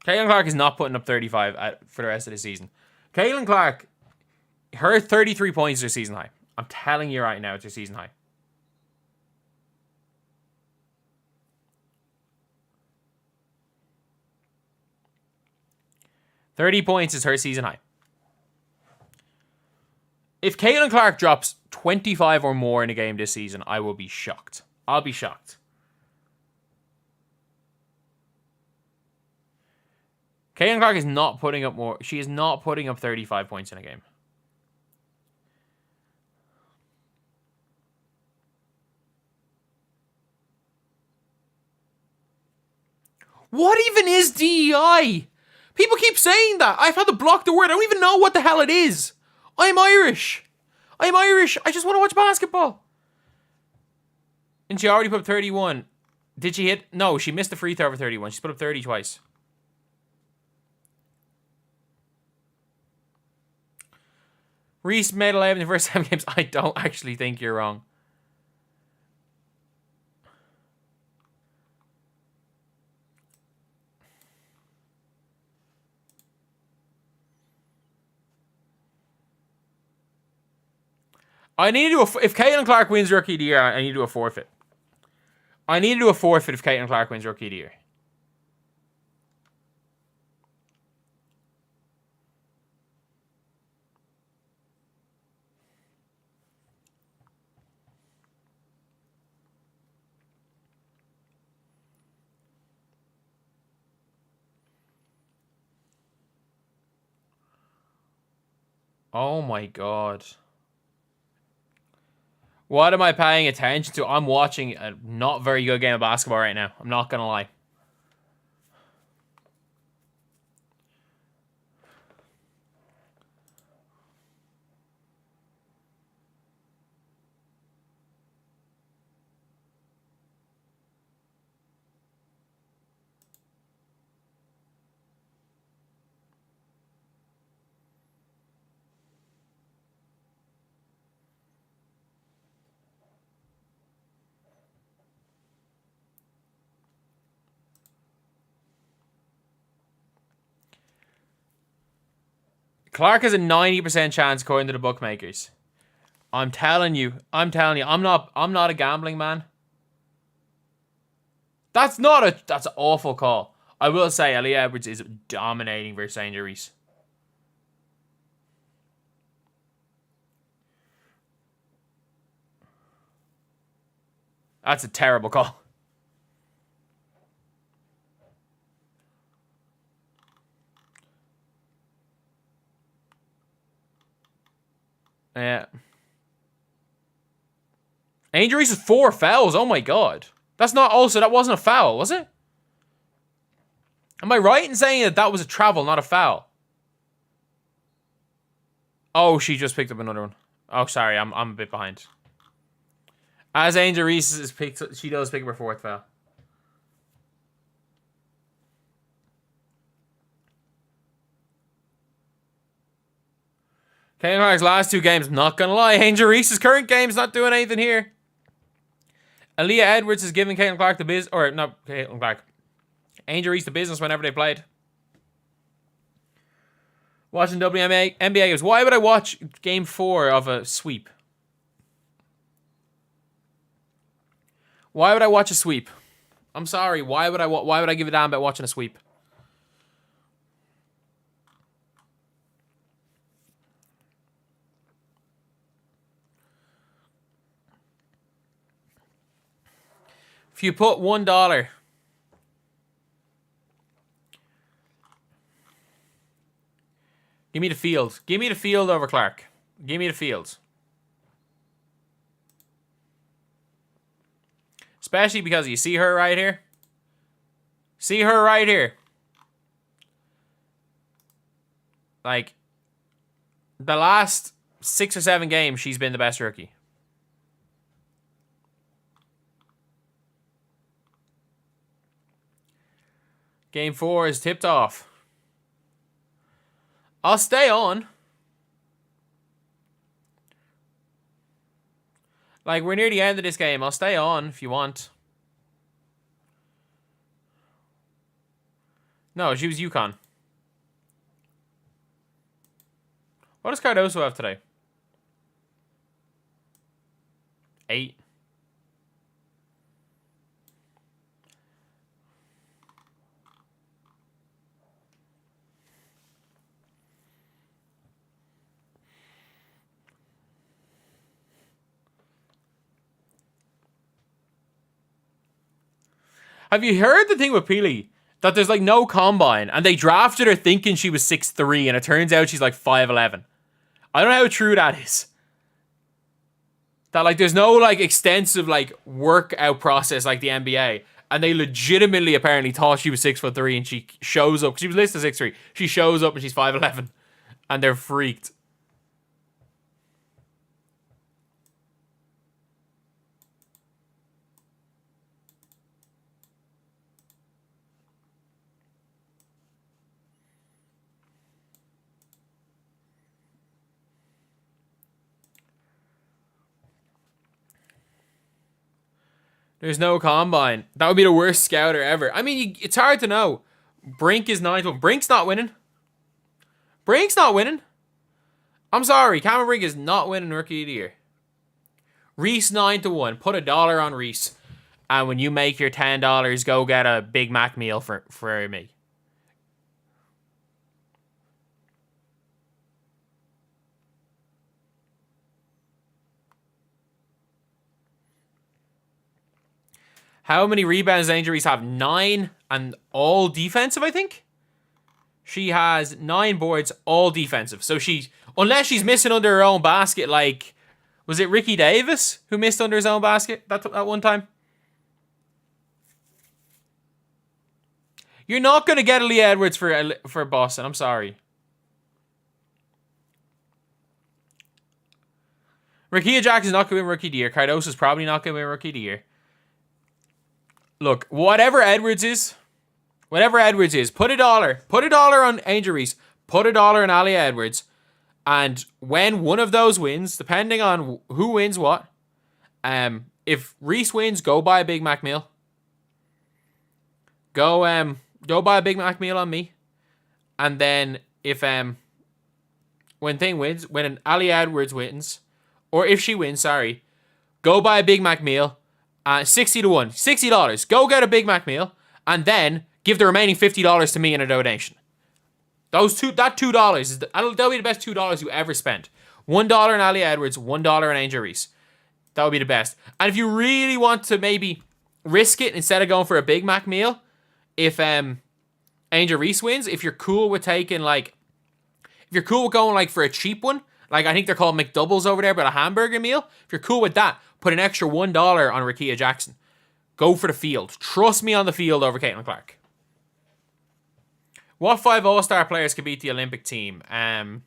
Caitlyn Clark is not putting up 35 for the rest of the season. Caitlyn Clark, her 33 points is her season high. I'm telling you right now, it's her season high. $30 points is her season high. If Caitlyn Clark drops 25 or more in a game this season, I will be shocked. I'll be shocked. Caitlyn Clark is not putting up more. She is not putting up 35 points in a game. What even is DEI? People keep saying that. I've had to block the word. I don't even know what the hell it is. I'm Irish. I'm Irish. I just want to watch basketball. And she already put up 31. Did she hit? No, she missed the free throw over 31. She's put up 30 twice. Reese made 11 in the first 7 games. I don't actually think you're wrong. I need to do if Caitlyn Clark wins Rookie of the Year, I need to do a forfeit. I need to do a forfeit if Caitlyn Clark wins Rookie of the Year. Oh my god. What am I paying attention to? I'm watching a not very good game of basketball right now. I'm not gonna lie. Clark has a 90% chance according to the bookmakers. I'm telling you. I'm not a gambling man. That's an awful call. I will say Aaliyah Edwards is dominating versus Angel Reese. That's a terrible call. Yeah. Angel Reese is 4 fouls. Oh my god. That wasn't a foul, was it? Am I right in saying that was a travel, not a foul? Oh, she just picked up another one. Oh, sorry, I'm a bit behind. As Angel Reese is picked, she does pick up her 4th foul. Caitlyn Clark's last 2 games, not gonna lie. Angel Reese's current game's not doing anything here. Aaliyah Edwards is giving Caitlyn Clark the business, or not Caitlyn Clark. Angel Reese the business whenever they played. Watching WNBA games. Why would I watch Game 4 of a sweep? Why would I watch a sweep? I'm sorry. Why would I give a damn about watching a sweep? If you put $1, give me the field. Give me the field over Clark. Give me the field. Especially because you see her right here. See her right here. Like, the last 6 or 7 games, she's been the best rookie. Game 4 is tipped off. I'll stay on. Like, we're near the end of this game. I'll stay on if you want. No, she was UConn. What does Cardoso have today? 8. Have you heard the thing with Peely? That there's like no combine, and they drafted her thinking she was 6'3", and it turns out she's like 5'11". I don't know how true that is. That like there's no like extensive like workout process like the NBA, and they legitimately apparently thought she was 6'3", and she shows up. She was listed as 6'3". She shows up and she's 5'11", and they're freaked. There's no combine. That would be the worst scouter ever. I mean, it's hard to know. Brink is 9-1. Brink's not winning. Brink's not winning. I'm sorry. Cameron Brink is not winning Rookie of the Year. Reese 9-1. Put $1 on Reese. And when you make your $10, go get a Big Mac meal for me. How many rebounds and injuries have? 9, and all defensive, I think. She has 9 boards, all defensive. So she, unless she's missing under her own basket, like, was it Ricky Davis who missed under his own basket that one time? You're not going to get Aaliyah Edwards for Boston. I'm sorry. Rickea Jackson's not going to win Rookie of the Year. Cardoso's probably not going to win Rookie of the Year. Look, whatever Edwards is, put $1. Put $1 on Angel Reese. Put $1 on Aaliyah Edwards. And when one of those wins, depending on who wins what, if Reese wins, go buy a Big Mac meal. Go buy a Big Mac meal on me. And then if when Aaliyah Edwards wins, or if she wins, sorry, go buy a Big Mac meal. 60-1. $60. Go get a Big Mac meal. And then give the remaining $50 to me in a donation. That $2, that'll be the best $2 you ever spent. $1 on Aaliyah Edwards, $1 on Angel Reese. That would be the best. And if you really want to maybe risk it instead of going for a Big Mac meal, if Angel Reese wins, if you're cool with taking like, if you're cool with going like for a cheap one, like I think they're called McDoubles over there, but a hamburger meal, if you're cool with that, put an extra $1 on Rickea Jackson. Go for the field. Trust me on the field over Caitlyn Clark. What 5 All-Star players could beat the Olympic team? McBride,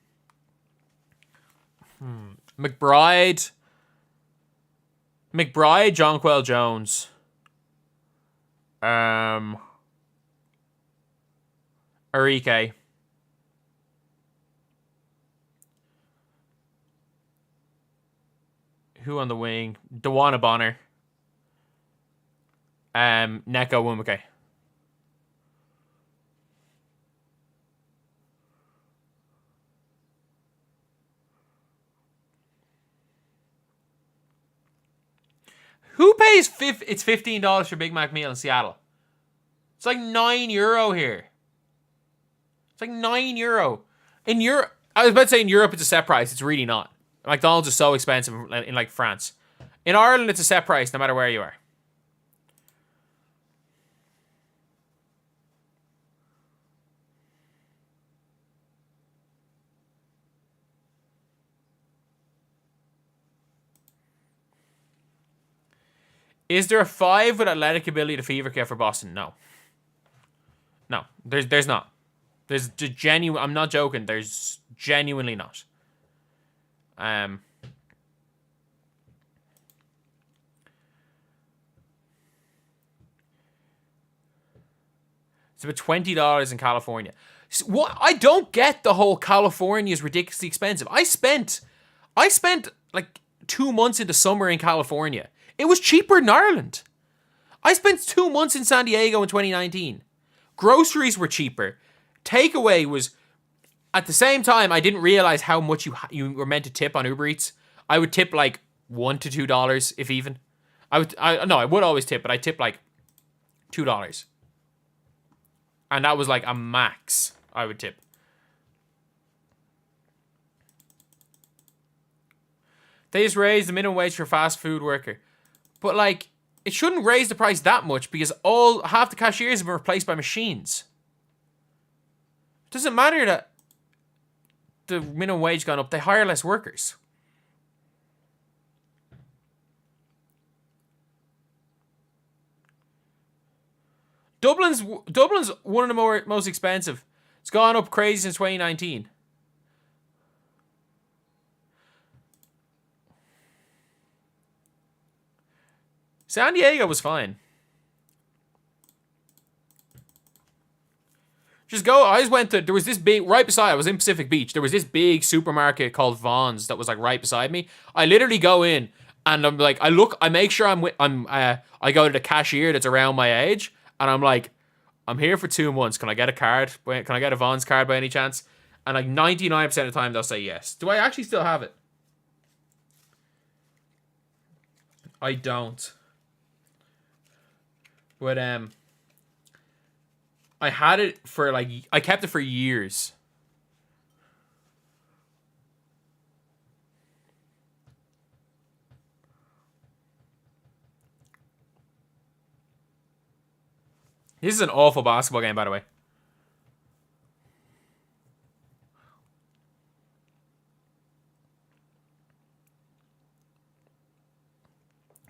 Jonquel Jones. Arike. Who on the wing? Dewana Bonner. Neko Wumuke. Who pays it's $15 for Big Mac meal in Seattle? It's like €9 here. It's like €9. In Europe, I was about to say in Europe it's a set price. It's really not. McDonald's is so expensive in like France. In Ireland, it's a set price no matter where you are. Is there a 5 with athletic ability to fever kit for Boston? No. No, there's not. There's genuine. I'm not joking. There's genuinely not. It's about $20 in California. What? I don't get the whole California is ridiculously expensive. I spent like 2 months in the summer in California. It was cheaper in Ireland. I spent 2 months in San Diego in 2019. Groceries were cheaper. Takeaway was, at the same time, I didn't realize how much you were meant to tip on Uber Eats. I would tip like $1 to $2, if even. I would always tip, but I tip like $2. And that was like a max I would tip. They just raised the minimum wage for a fast food worker. But like, it shouldn't raise the price that much because half the cashiers have been replaced by machines. It doesn't matter that the minimum wage gone up. They hire less workers. Dublin's one of the most expensive. It's gone up crazy since 2019. San Diego was fine. Just go. I just went to, there was this big, right beside, I was in Pacific Beach. There was this big supermarket called Vaughn's that was like right beside me. I literally go in and I'm like, I make sure I go to the cashier that's around my age. And I'm like, I'm here for 2 months. Can I get a card? Can I get a Vaughn's card by any chance? And like 99% of the time they'll say yes. Do I actually still have it? I don't. But I had it for like, I kept it for years. This is an awful basketball game, by the way.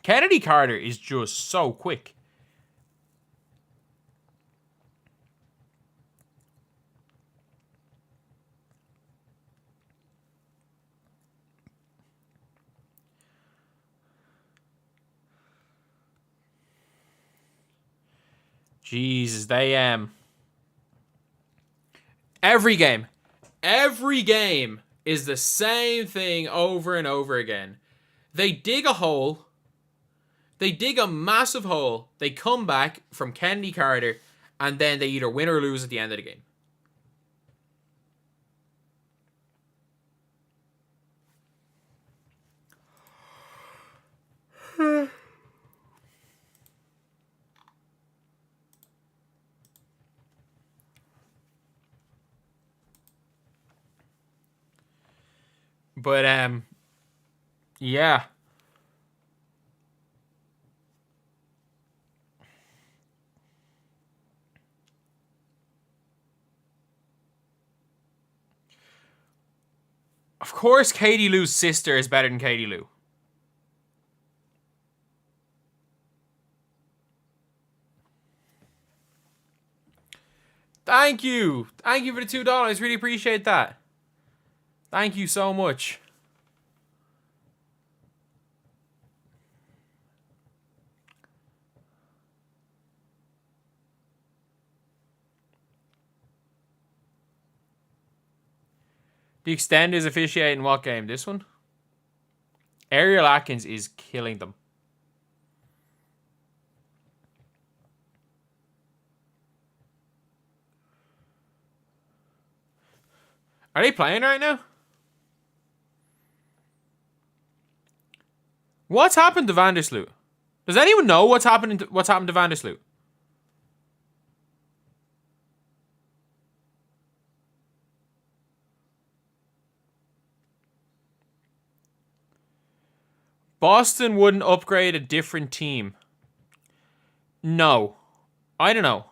Kennedy Carter is just so quick. Jesus, they every game is the same thing over and over again. They dig a hole. They dig a massive hole. They come back from Kennedy Carter, and then they either win or lose at the end of the game. But yeah. Of course, Katie Lou's sister is better than Katie Lou. Thank you. Thank you for the $2. Really appreciate that. Thank you so much. The Extend is officiating what game? This one? Ariel Atkins is killing them. Are they playing right now? What's happened to Vandersloot? Does anyone know what's happened to Vandersloot? Boston wouldn't upgrade a different team. No. I don't know.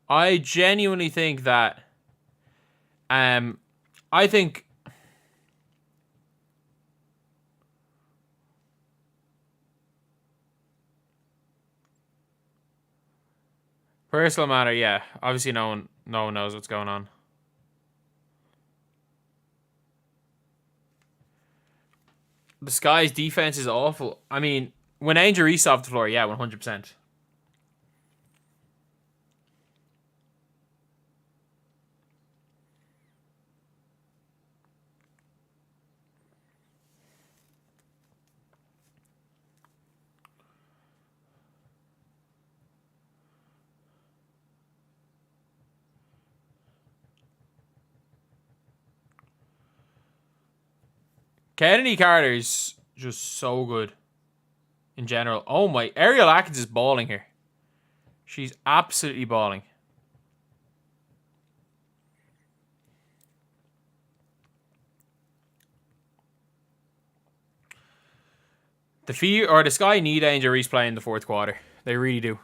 I genuinely think that I think Personal matter, yeah. Obviously, no one knows what's going on. The Sky's defense is awful. I mean, when Angel Reese off the floor, yeah, 100%. Kennedy Carter's just so good in general. Oh my, Ariel Atkins is balling here. She's absolutely balling. The Sky need Angel Reese playing in the fourth quarter. They really do.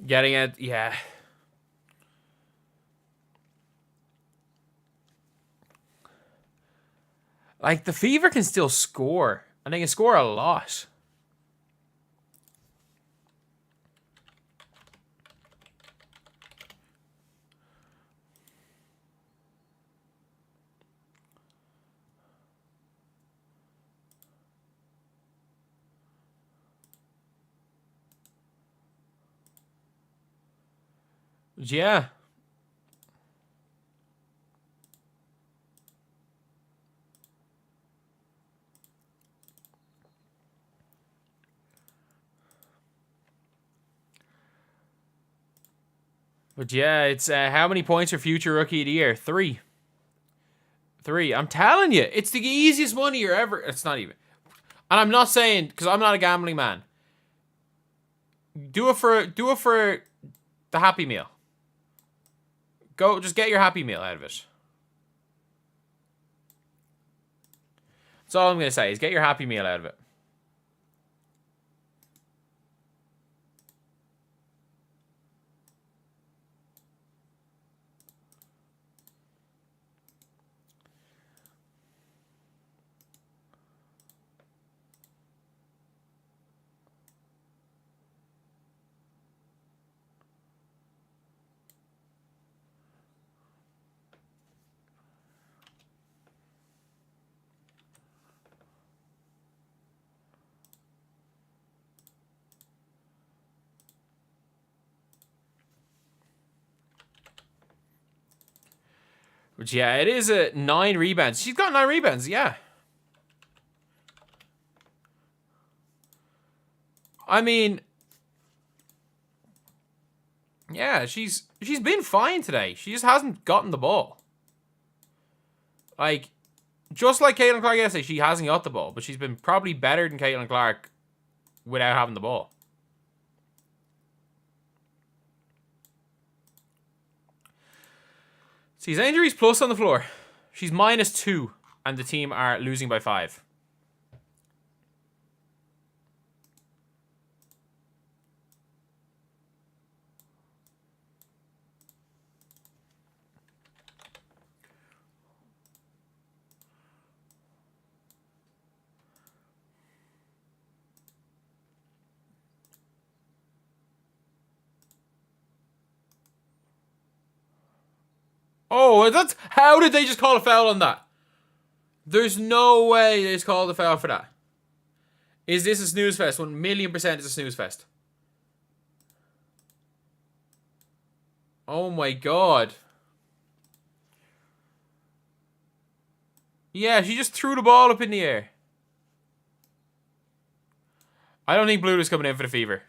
Getting it, yeah. Like, the Fever can still score. And they can score a lot. Yeah. But yeah, it's how many points for future rookie of the year? 3. 3. I'm telling you, it's the easiest money you're ever. It's not even. And I'm not saying because I'm not a gambling man. Do it for the Happy Meal. Go, just get your Happy Meal out of it. That's all I'm gonna say is get your Happy Meal out of it. But yeah, it is a 9 rebounds. She's got 9 rebounds, yeah. I mean, yeah, she's been fine today. She just hasn't gotten the ball. Like, just like Caitlyn Clark yesterday, she hasn't got the ball, but she's been probably better than Caitlyn Clark without having the ball. She's injuries plus on the floor. She's -2, and the team are losing by 5. Oh, that's how did they just call a foul on that? There's no way they just called a foul for that. Is this a snooze fest? 1,000,000% is a snooze fest. Oh my god. Yeah, she just threw the ball up in the air. I don't think Blue is coming in for the Fever.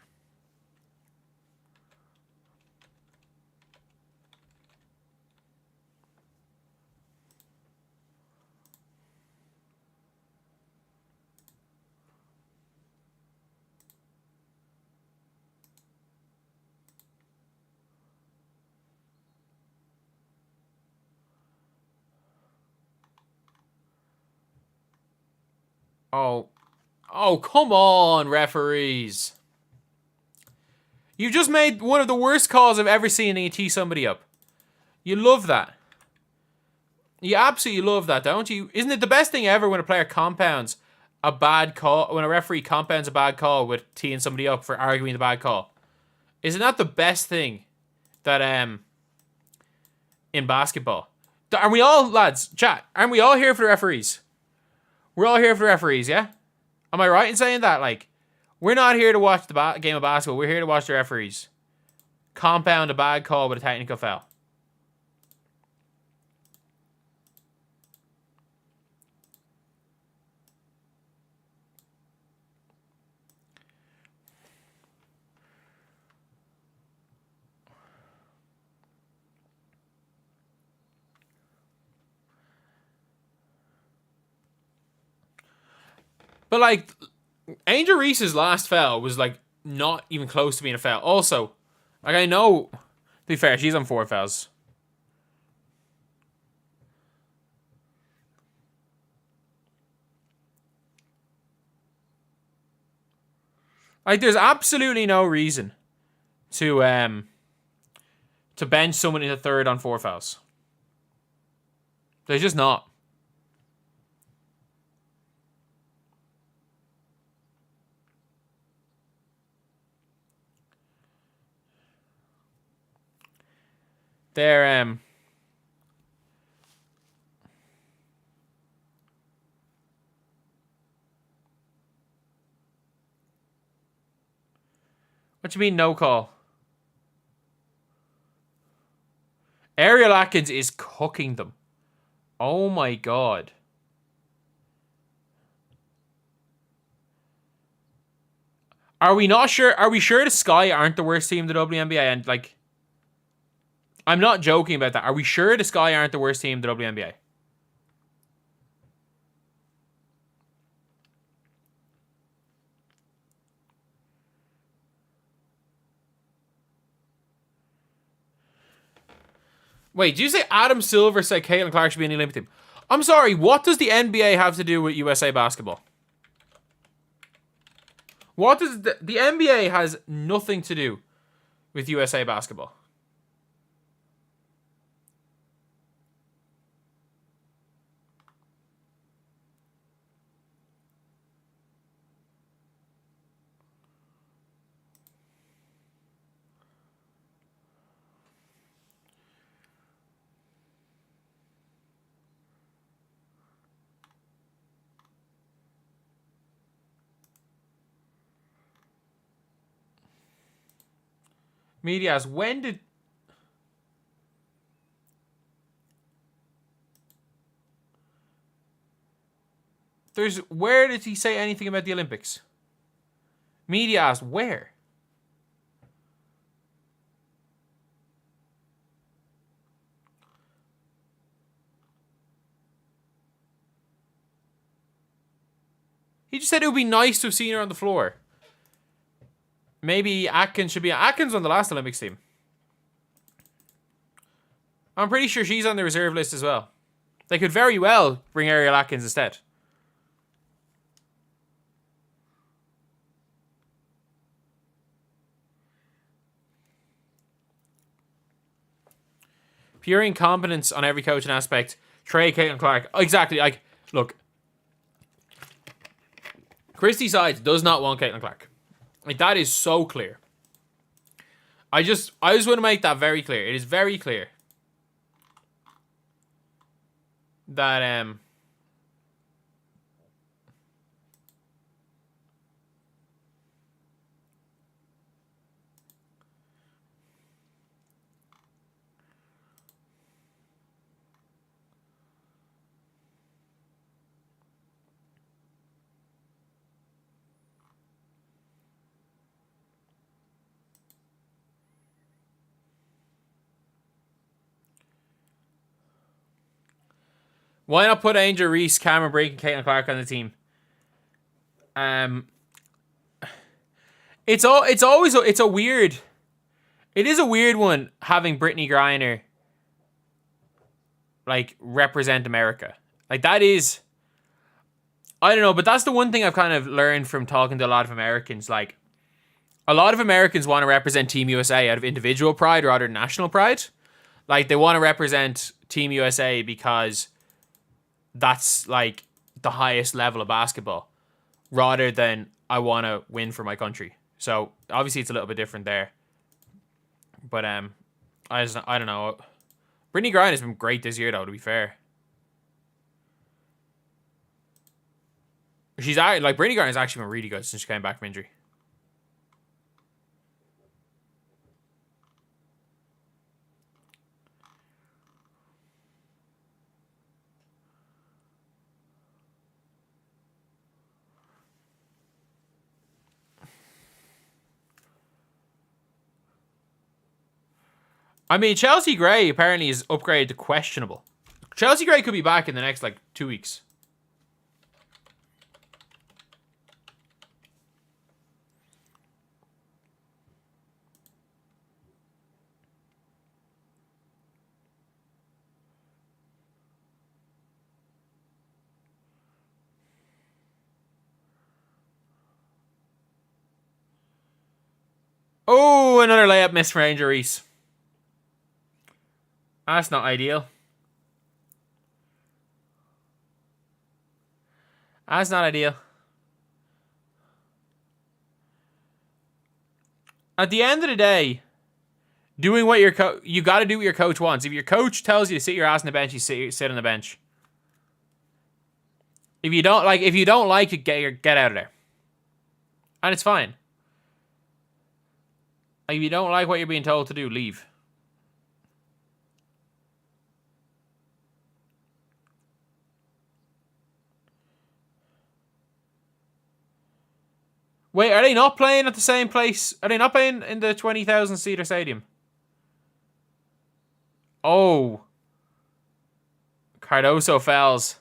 Oh. Oh, come on, referees. You just made one of the worst calls I've ever seen and you tee somebody up. You love that. You absolutely love that, don't you? Isn't it the best thing ever when a player compounds a bad call, when a referee compounds a bad call with teeing somebody up for arguing the bad call? Isn't that the best thing that in basketball? Aren't we all, lads, chat, aren't we all here for the referees? We're all here for the referees, yeah? Am I right in saying that? Like, we're not here to watch the game of basketball. We're here to watch the referees compound a bad call with a technical foul. But, like, Angel Reese's last foul was, like, not even close to being a foul. Also, like, I know, to be fair, she's on 4 fouls. Like, there's absolutely no reason to bench someone in the third on 4 fouls. There's just not. They're what do you mean no call? Ariel Atkins is cooking them. Oh my god. Are we not sure? Are we sure the Sky aren't the worst team in the WNBA? And, like, I'm not joking about that. Are we sure the Sky aren't the worst team in the WNBA? Wait, did you say Adam Silver said Caitlyn Clark should be in the Olympic team? I'm sorry, what does the NBA have to do with USA basketball? What does the NBA has nothing to do with USA basketball? Media asks, when did... Where did he say anything about the Olympics? Media asks, where? He just said it would be nice to have seen her on the floor. Maybe Atkins should be... Atkins on the last Olympics team. I'm pretty sure she's on the reserve list as well. They could very well bring Ariel Atkins instead. Pure incompetence on every coaching aspect. Trey Caitlyn Clark. Exactly. Like, look. Christy Sides does not want Caitlyn Clark. Like, that is so clear. I just want to make that very clear. It is very clear that why not put Angel Reese, Cameron Brake, and Caitlyn Clark on the team? It's a weird one having Brittany Griner like represent America. Like, that is, I don't know, but that's the one thing I've kind of learned from talking to a lot of Americans. Like, a lot of Americans want to represent Team USA out of individual pride rather than national pride. Like, they want to represent Team USA because that's, like, the highest level of basketball, rather than I want to win for my country. So, obviously, it's a little bit different there. But, I don't know. Breanna Stewart has been great this year, though, to be fair. Breanna Stewart has actually been really good since she came back from injury. I mean, Chelsea Gray apparently is upgraded to questionable. Chelsea Gray could be back in the next, 2 weeks. Oh, another layup miss for Angel Reese. That's not ideal. That's not ideal. At the end of the day, doing what you got to do what your coach wants. If your coach tells you to sit your ass on the bench, you sit on the bench. If you don't like it, get out of there. And it's fine. Like, if you don't like what you're being told to do, leave. Wait, are they not playing at the same place? Are they not playing in the 20,000 seater stadium? Oh. Cardoso fouls.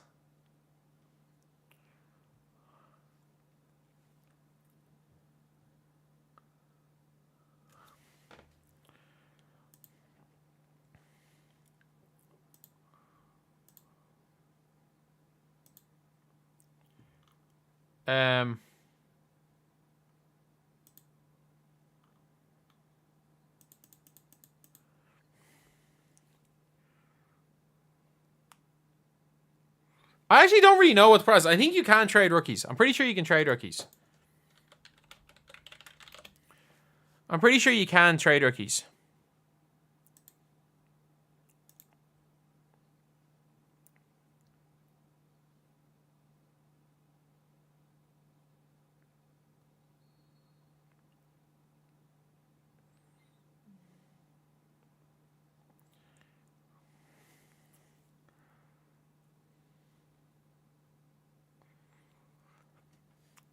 I actually don't really know what the price is. I think you can trade rookies. I'm pretty sure you can trade rookies. I'm pretty sure you can trade rookies.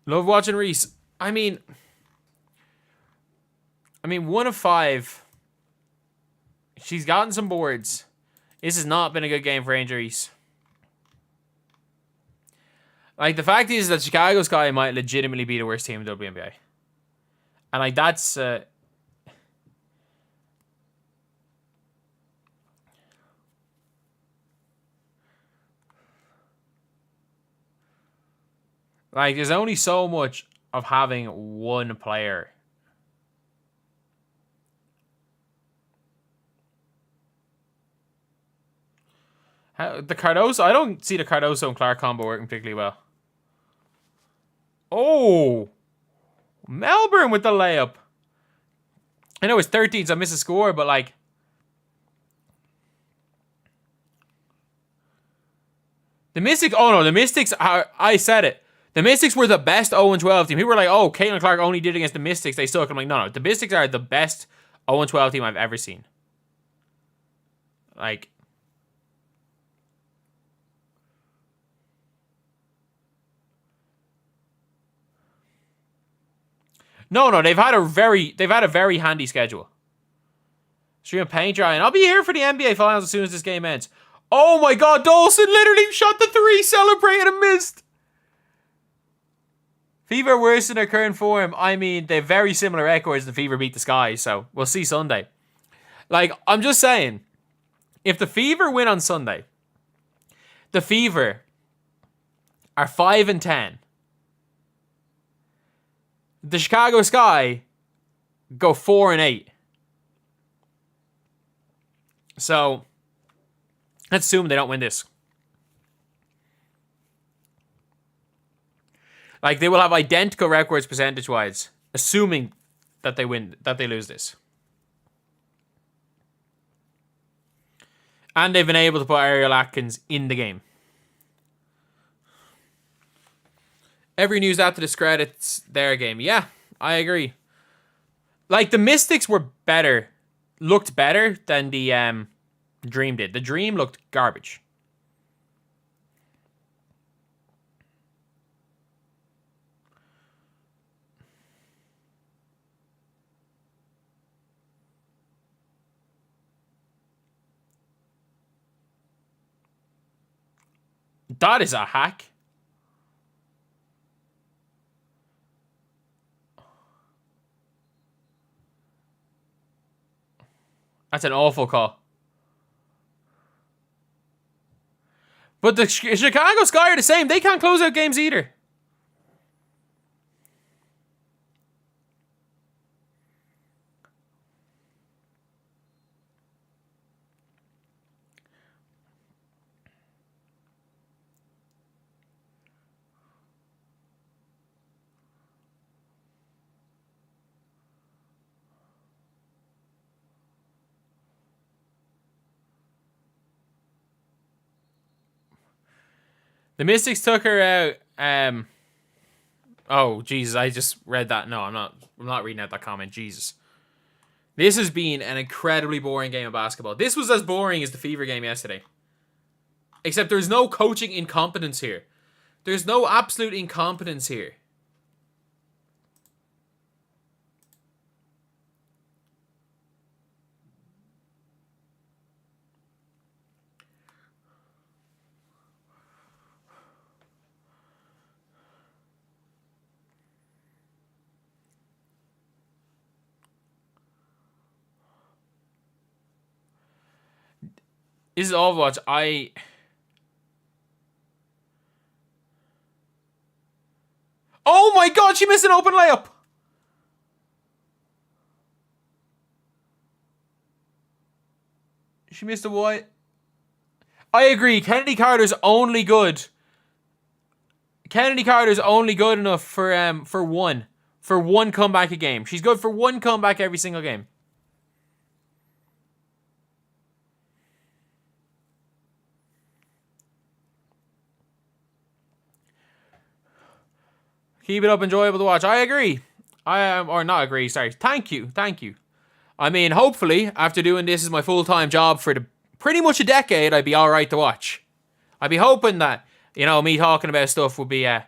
Love watching Reese. I mean, 1 of 5. She's gotten some boards. This has not been a good game for Angel Reese. Like, the fact is that Chicago Sky might legitimately be the worst team in the WNBA. And, like, that's... Like, there's only so much of having one player. The Cardoso... I don't see the Cardoso and Clark combo working particularly well. Oh! Melbourne with the layup. I know it's 13, so I missed a score, but, like... The Mystics... Oh, no, the Mystics... I said it. The Mystics were the best 0-12 team. People were like, oh, Caitlyn Clark only did against the Mystics. They suck. I'm like, no. The Mystics are the best 0-12 team I've ever seen. Like... No, they've had a very handy schedule. Stream paint dry, and I'll be here for the NBA finals as soon as this game ends. Oh my god, Dawson literally shot the 3, celebrated and missed. Fever worse in their current form. I mean, they're very similar records. The Fever beat the Sky, so we'll see Sunday. Like, I'm just saying, if the Fever win on Sunday, the Fever are 5-10. The Chicago Sky go 4-8. So let's assume they don't win this. Like, they will have identical records percentage-wise, assuming that they win, that they lose this. And they've been able to put Ariel Atkins in the game. Every news after discredits their game. Yeah, I agree. Like, the Mystics were better, looked better than the Dream did. The Dream looked garbage. That is a hack. That's an awful call. But the Chicago Sky are the same. They can't close out games either. The Mystics took her out. Oh, Jesus, I just read that. No, I'm not reading out that comment. Jesus. This has been an incredibly boring game of basketball. This was as boring as the Fever game yesterday. Except there's no coaching incompetence here. There's no absolute incompetence here. This is Overwatch. Oh my god, she missed an open layup! She missed a wide. I agree. Kennedy Carter's only good. Kennedy Carter's only good enough for one comeback a game. She's good for one comeback every single game. Keep it up, enjoyable to watch. I agree. Or not agree, sorry. Thank you. I mean, hopefully, after doing this as my full-time job for pretty much a decade, I'd be alright to watch. I'd be hoping that, me talking about stuff would be, I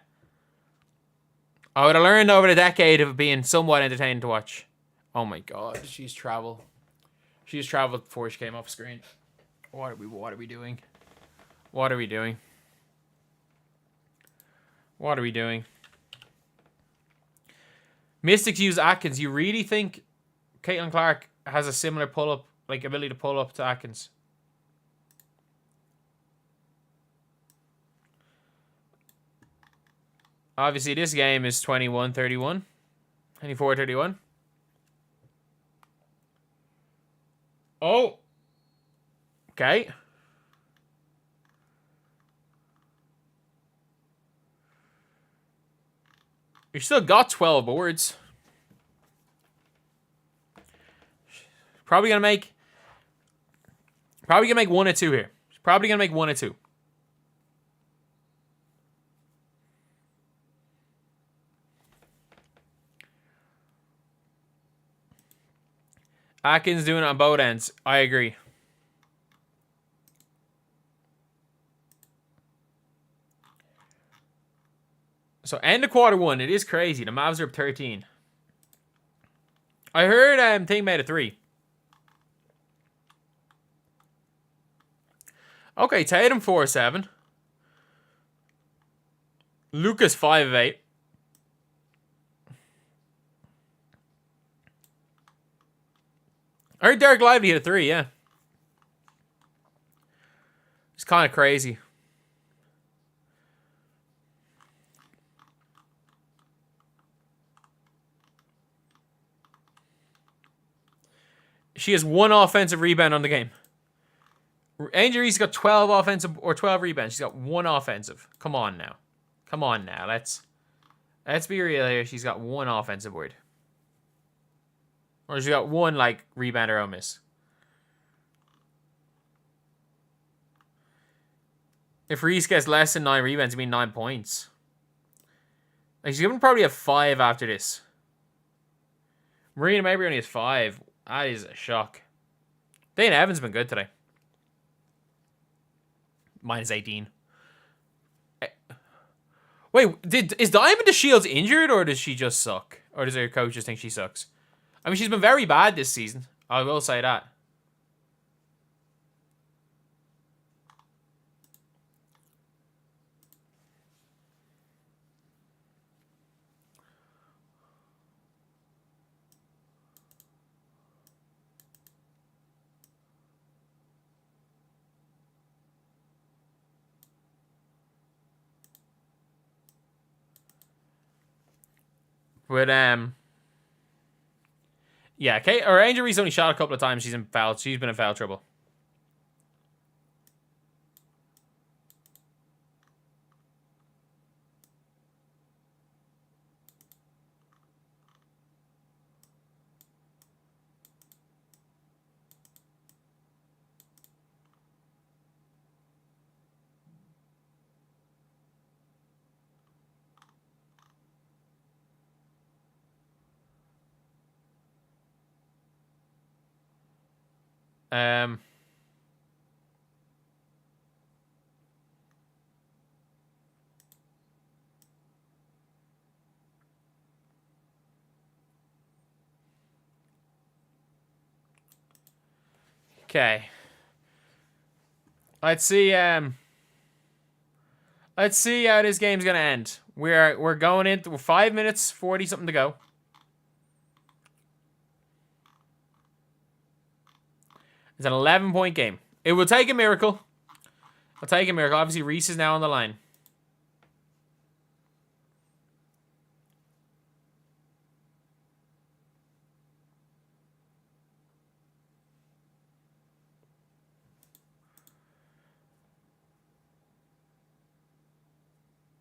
would have learned over the decade of being somewhat entertaining to watch. Oh my god, she's traveled. She's traveled before she came off screen. What are we doing? What are we doing? What are we doing? Mystics use Atkins. You really think Caitlyn Clark has a similar pull-up, like ability to pull up to Atkins? Obviously, this game is 21-31. 24-31. Oh. Okay. You still got 12 boards. Probably gonna make one or two here. Probably gonna make one or two. Atkins doing it on both ends. I agree. So, end of quarter one. It is crazy. The Mavs are up 13. I heard Thing made a 3. Okay, Tatum 4-7. Lucas 5 of 8. I heard Derek Lively hit a 3, yeah. It's kind of crazy. She has 1 offensive rebound on the game. Angel Reese got 12 offensive or 12 rebounds. She's got 1 offensive. Come on now. Come on now. Let's be real here. She's got 1 offensive word. Or she's got 1 like rebound or miss. If Reese gets less than 9 rebounds, you mean 9 points. Like, she's gonna probably have 5 after this. Marina Mabry only has 5. That is a shock. Dana Evans has been good today. Minus 18. Wait, is Diamond DeShields injured, or does she just suck? Or does her coach just think she sucks? I mean, she's been very bad this season. I will say that. But yeah, Kate or Angel Reese only shot a couple of times. She's been in foul trouble. Okay. Let's see how this game's gonna end. We're going into 5 minutes, 40 something to go. It's an 11-point game. It will take a miracle. It'll take a miracle. Obviously, Reese is now on the line.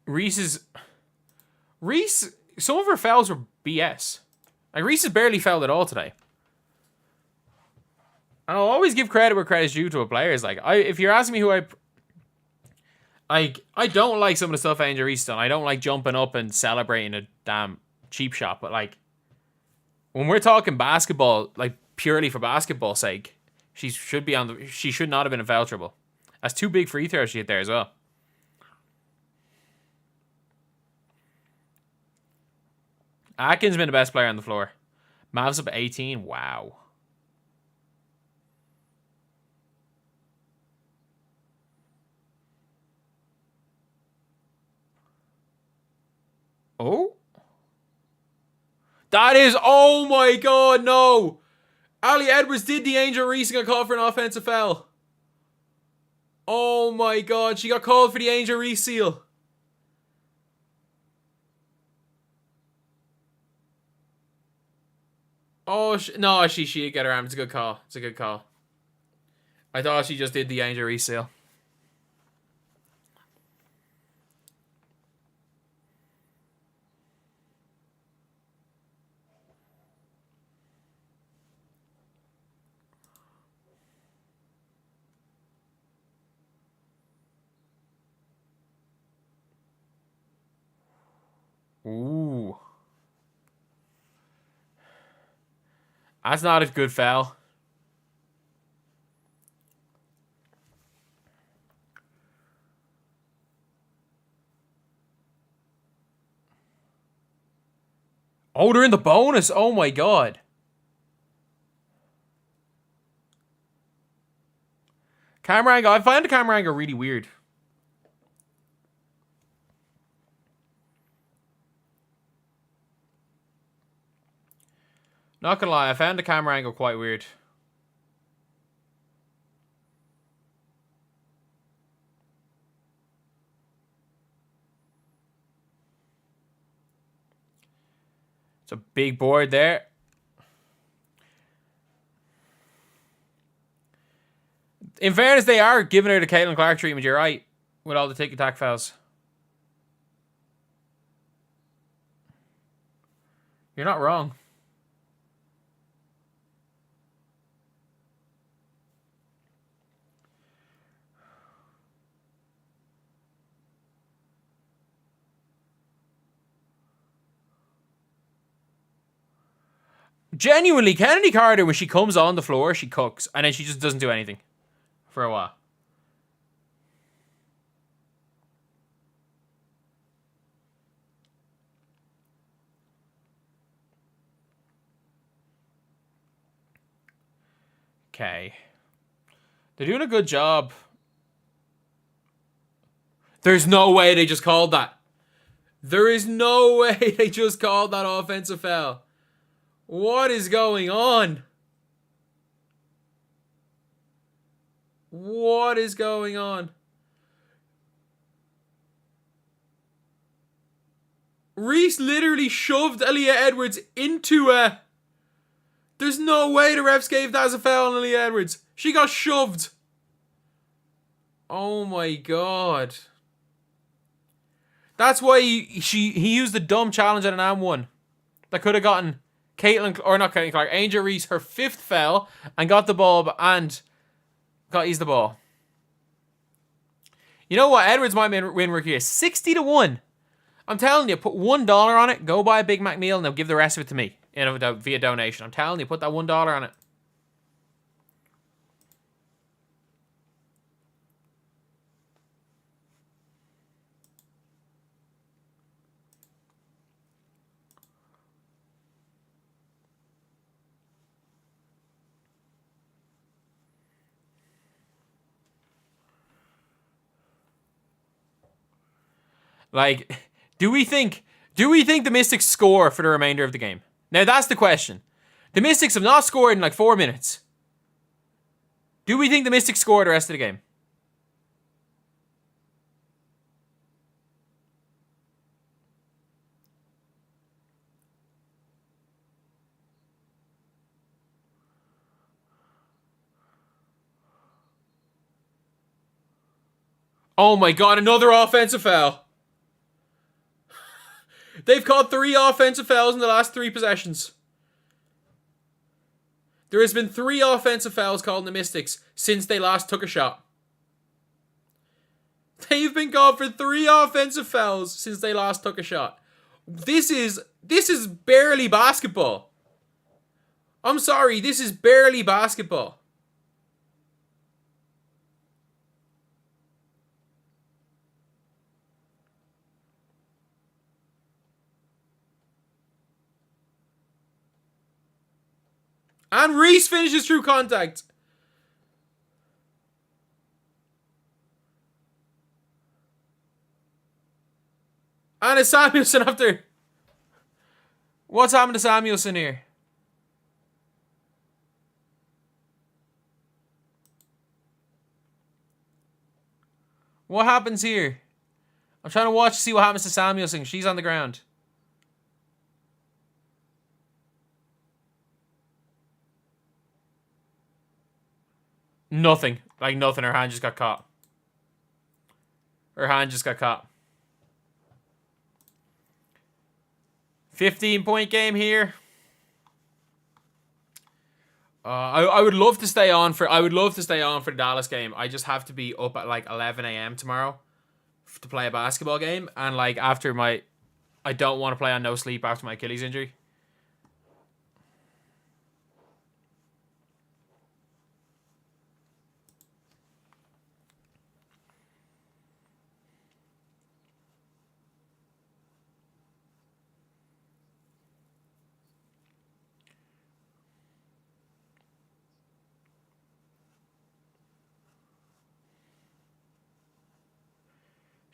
Reese, some of her fouls were BS. Like, Reese has barely fouled at all today. And I'll always give credit where credit's due to a player. Like, if you're asking me who I don't like some of the stuff Angel Reese done. I don't like jumping up and celebrating a damn cheap shot. But, like, when we're talking basketball, like, purely for basketball's sake, she should not have been in foul trouble. That's 2 big free throws she hit there as well. Atkins been the best player on the floor. Mavs up 18. Wow. Oh? That is... Oh my god, no! Ali Edwards did the Angel Reese and got called for an offensive foul. Oh my god, she got called for the Angel Reese seal. Oh, no, she did get her arm. It's a good call. It's a good call. I thought she just did the Angel Reese seal. Ooh. That's not a good foul. Oh, they're in the bonus. Oh my god. Camera angle. I find the camera angle really weird. Not gonna lie, I found the camera angle quite weird. It's a big board there. In fairness, they are giving her the Caitlyn Clark treatment. You're right. With all the tick-tack fouls. You're not wrong. Genuinely, Kennedy Carter, when she comes on the floor, she cooks. And then she just doesn't do anything for a while. Okay. They're doing a good job. There's no way they just called that. There is no way they just called that offensive foul. What is going on? What is going on? Reese literally shoved Aaliyah Edwards into a... There's no way the refs gave that as a foul on Aaliyah Edwards. She got shoved. Oh my god. That's why he used the dumb challenge at an and-one. That could have gotten Caitlyn, or not Caitlyn Clark, Angel Reese her 5th foul and got the ball and got eased the ball. You know what? Edwards might win rookie here. 60-1. I'm telling you, put $1 on it, go buy a Big Mac meal, and they'll give the rest of it to me via donation. I'm telling you, put that $1 on it. Like, do we think the Mystics score for the remainder of the game? Now that's the question. The Mystics have not scored in like 4 minutes. Do we think the Mystics score the rest of the game? Oh my god, another offensive foul. They've caught 3 offensive fouls in the last 3 possessions. There has been 3 offensive fouls called in the Mystics since they last took a shot. They've been called for 3 offensive fouls since they last took a shot. This is barely basketball. I'm sorry, this is barely basketball. And Reese finishes through contact. And it's Samuelson after. What's happened to Samuelson here? What happens here? I'm trying to watch to see what happens to Samuelson. She's on the ground. Nothing. Like nothing. Her hand just got caught. Her hand just got caught. 15-point game here. I would love to stay on for the Dallas game. I just have to be up at like 11 a.m. tomorrow to play a basketball game, and like I don't want to play on no sleep after my Achilles injury.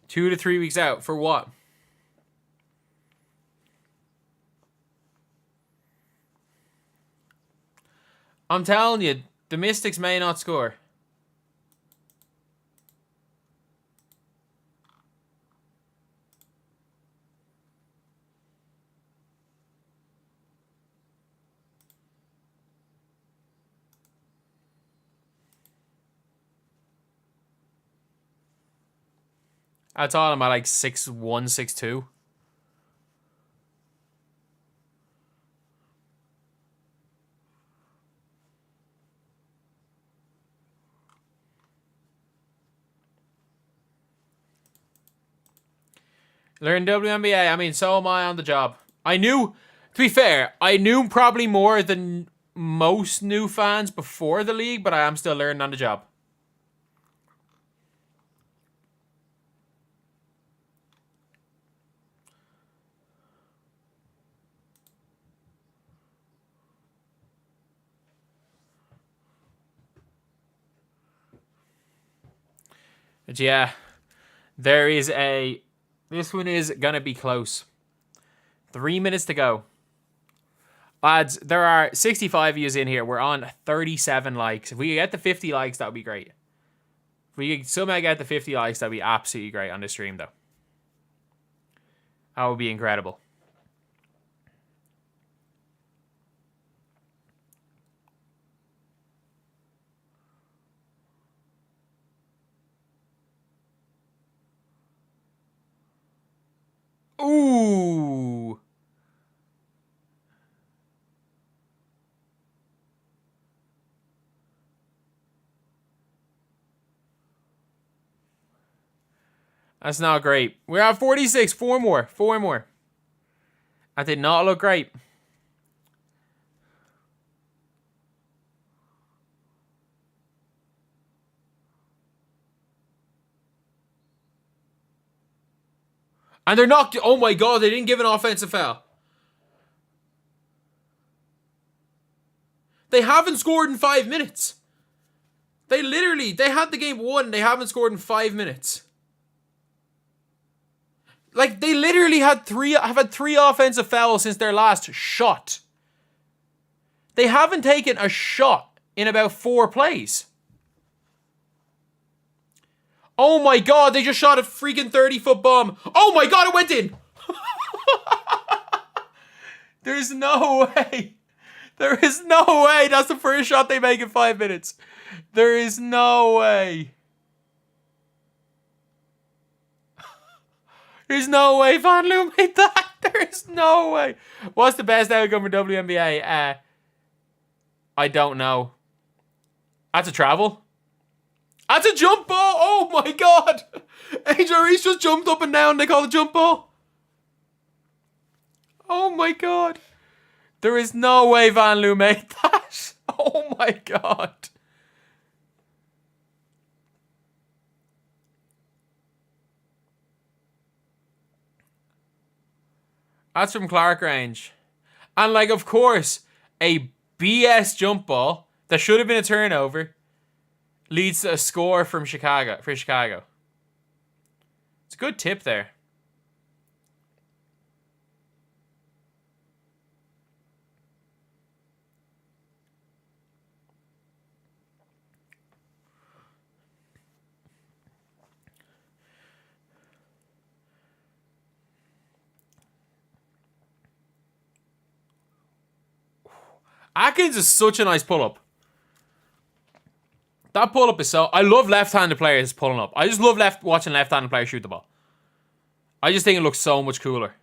Two to 3 weeks out for what? I'm telling you, the Mystics may not score. I thought I'm at like 6'1", 6'2". Learn WNBA. I mean, so am I on the job. I knew, to be fair, I knew probably more than most new fans before the league, but I am still learning on the job. But yeah, there is a... This one is going to be close. 3 minutes to go. Lads, there are 65 views in here. We're on 37 likes. If we could get to 50 likes, that would be great. If we could somehow get to 50 likes, that would be absolutely great on this stream, though. That would be incredible. Ooh. That's not great. We're at 46. Four more. That did not look great. And they're knocked. Oh my god, they didn't give an offensive foul. They haven't scored in 5 minutes. They had the game won. They haven't scored in 5 minutes. Like, they literally have had three offensive fouls since their last shot. They haven't taken a shot in about 4 plays. Oh my god, they just shot a freaking 30-foot bomb. Oh my god, it went in. There's no way. There is no way that's the first shot they make in 5 minutes. There is no way. There's no way Van Loo made that. There is no way. What's the best outcome for WNBA? I don't know. That's a travel. That's a jump ball. Oh my god. Angel Reese just jumped up and down. They call it jump ball. Oh my god. There is no way Van Loo made that. Oh my god. That's from Clark range. And like, of course, a BS jump ball that should have been a turnover leads to a score from Chicago. It's a good tip there. Atkins is such a nice pull-up. That pull-up is so... I love left-handed players pulling up. I just love watching left-handed players shoot the ball. I just think it looks so much cooler.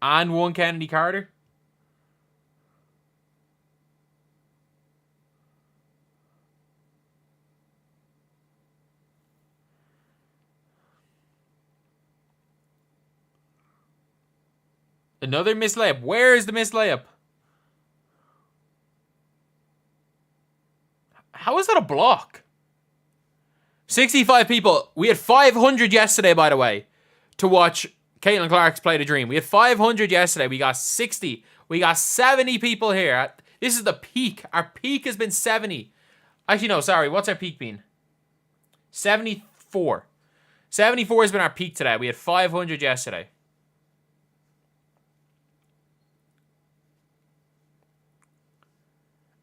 And one Kennedy Carter. Another missed layup. Where is the missed layup? How is that a block? 65 people. We had 500 yesterday, by the way, to watch Caitlyn Clark play the dream. We had 500 yesterday. We got 60. We got 70 people here. This is the peak. Our peak has been 70. Actually, no, sorry. What's our peak been? 74. 74 has been our peak today. We had 500 yesterday.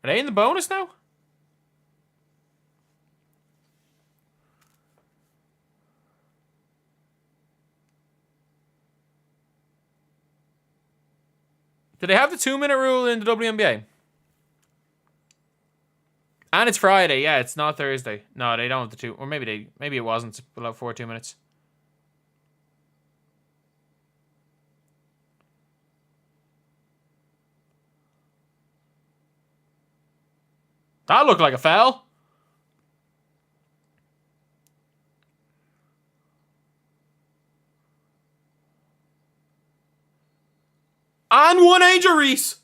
Are they in the bonus now? Do they have the 2-minute rule in the WNBA? And it's Friday. Yeah, it's not Thursday. No, they don't have the 2. Or maybe it wasn't. It's below 2 minutes. That looked like a foul. And one Angel Reese.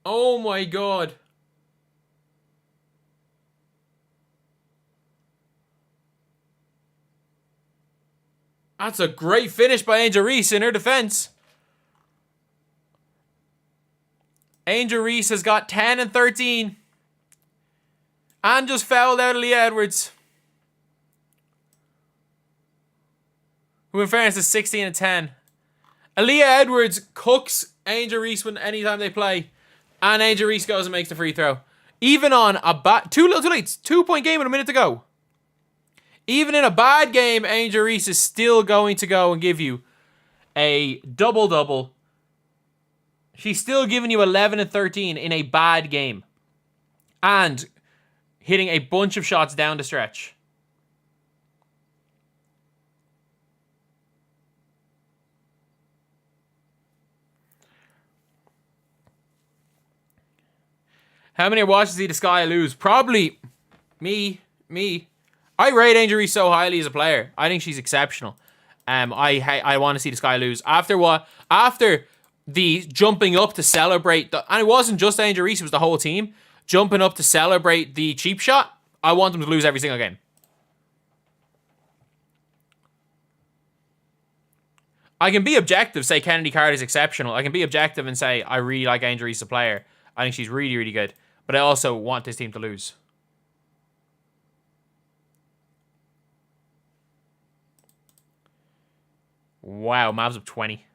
Oh my god. That's a great finish by Angel Reese in her defense. Angel Reese has got 10 and 13. And just fouled out Leah Edwards, who in fairness is 16 and 10. Aaliyah Edwards cooks Angel Reese when anytime they play. And Angel Reese goes and makes the free throw. Even on a bad... Too late. 2-point game with a minute to go. Even in a bad game, Angel Reese is still going to go and give you a double-double. She's still giving you 11 and 13 in a bad game. And hitting a bunch of shots down the stretch. How many are watching to see the Sky lose? Probably me. I rate Angel Reese so highly as a player. I think she's exceptional. I want to see the Sky lose. After the jumping up to celebrate, and it wasn't just Angel Reese, it was the whole team jumping up to celebrate the cheap shot. I want them to lose every single game. I can be objective, say Kennedy Carter is exceptional. I can be objective and say I really like Angel Reese as a player. I think she's really, really good. But I also want this team to lose. Wow, Mavs up 20.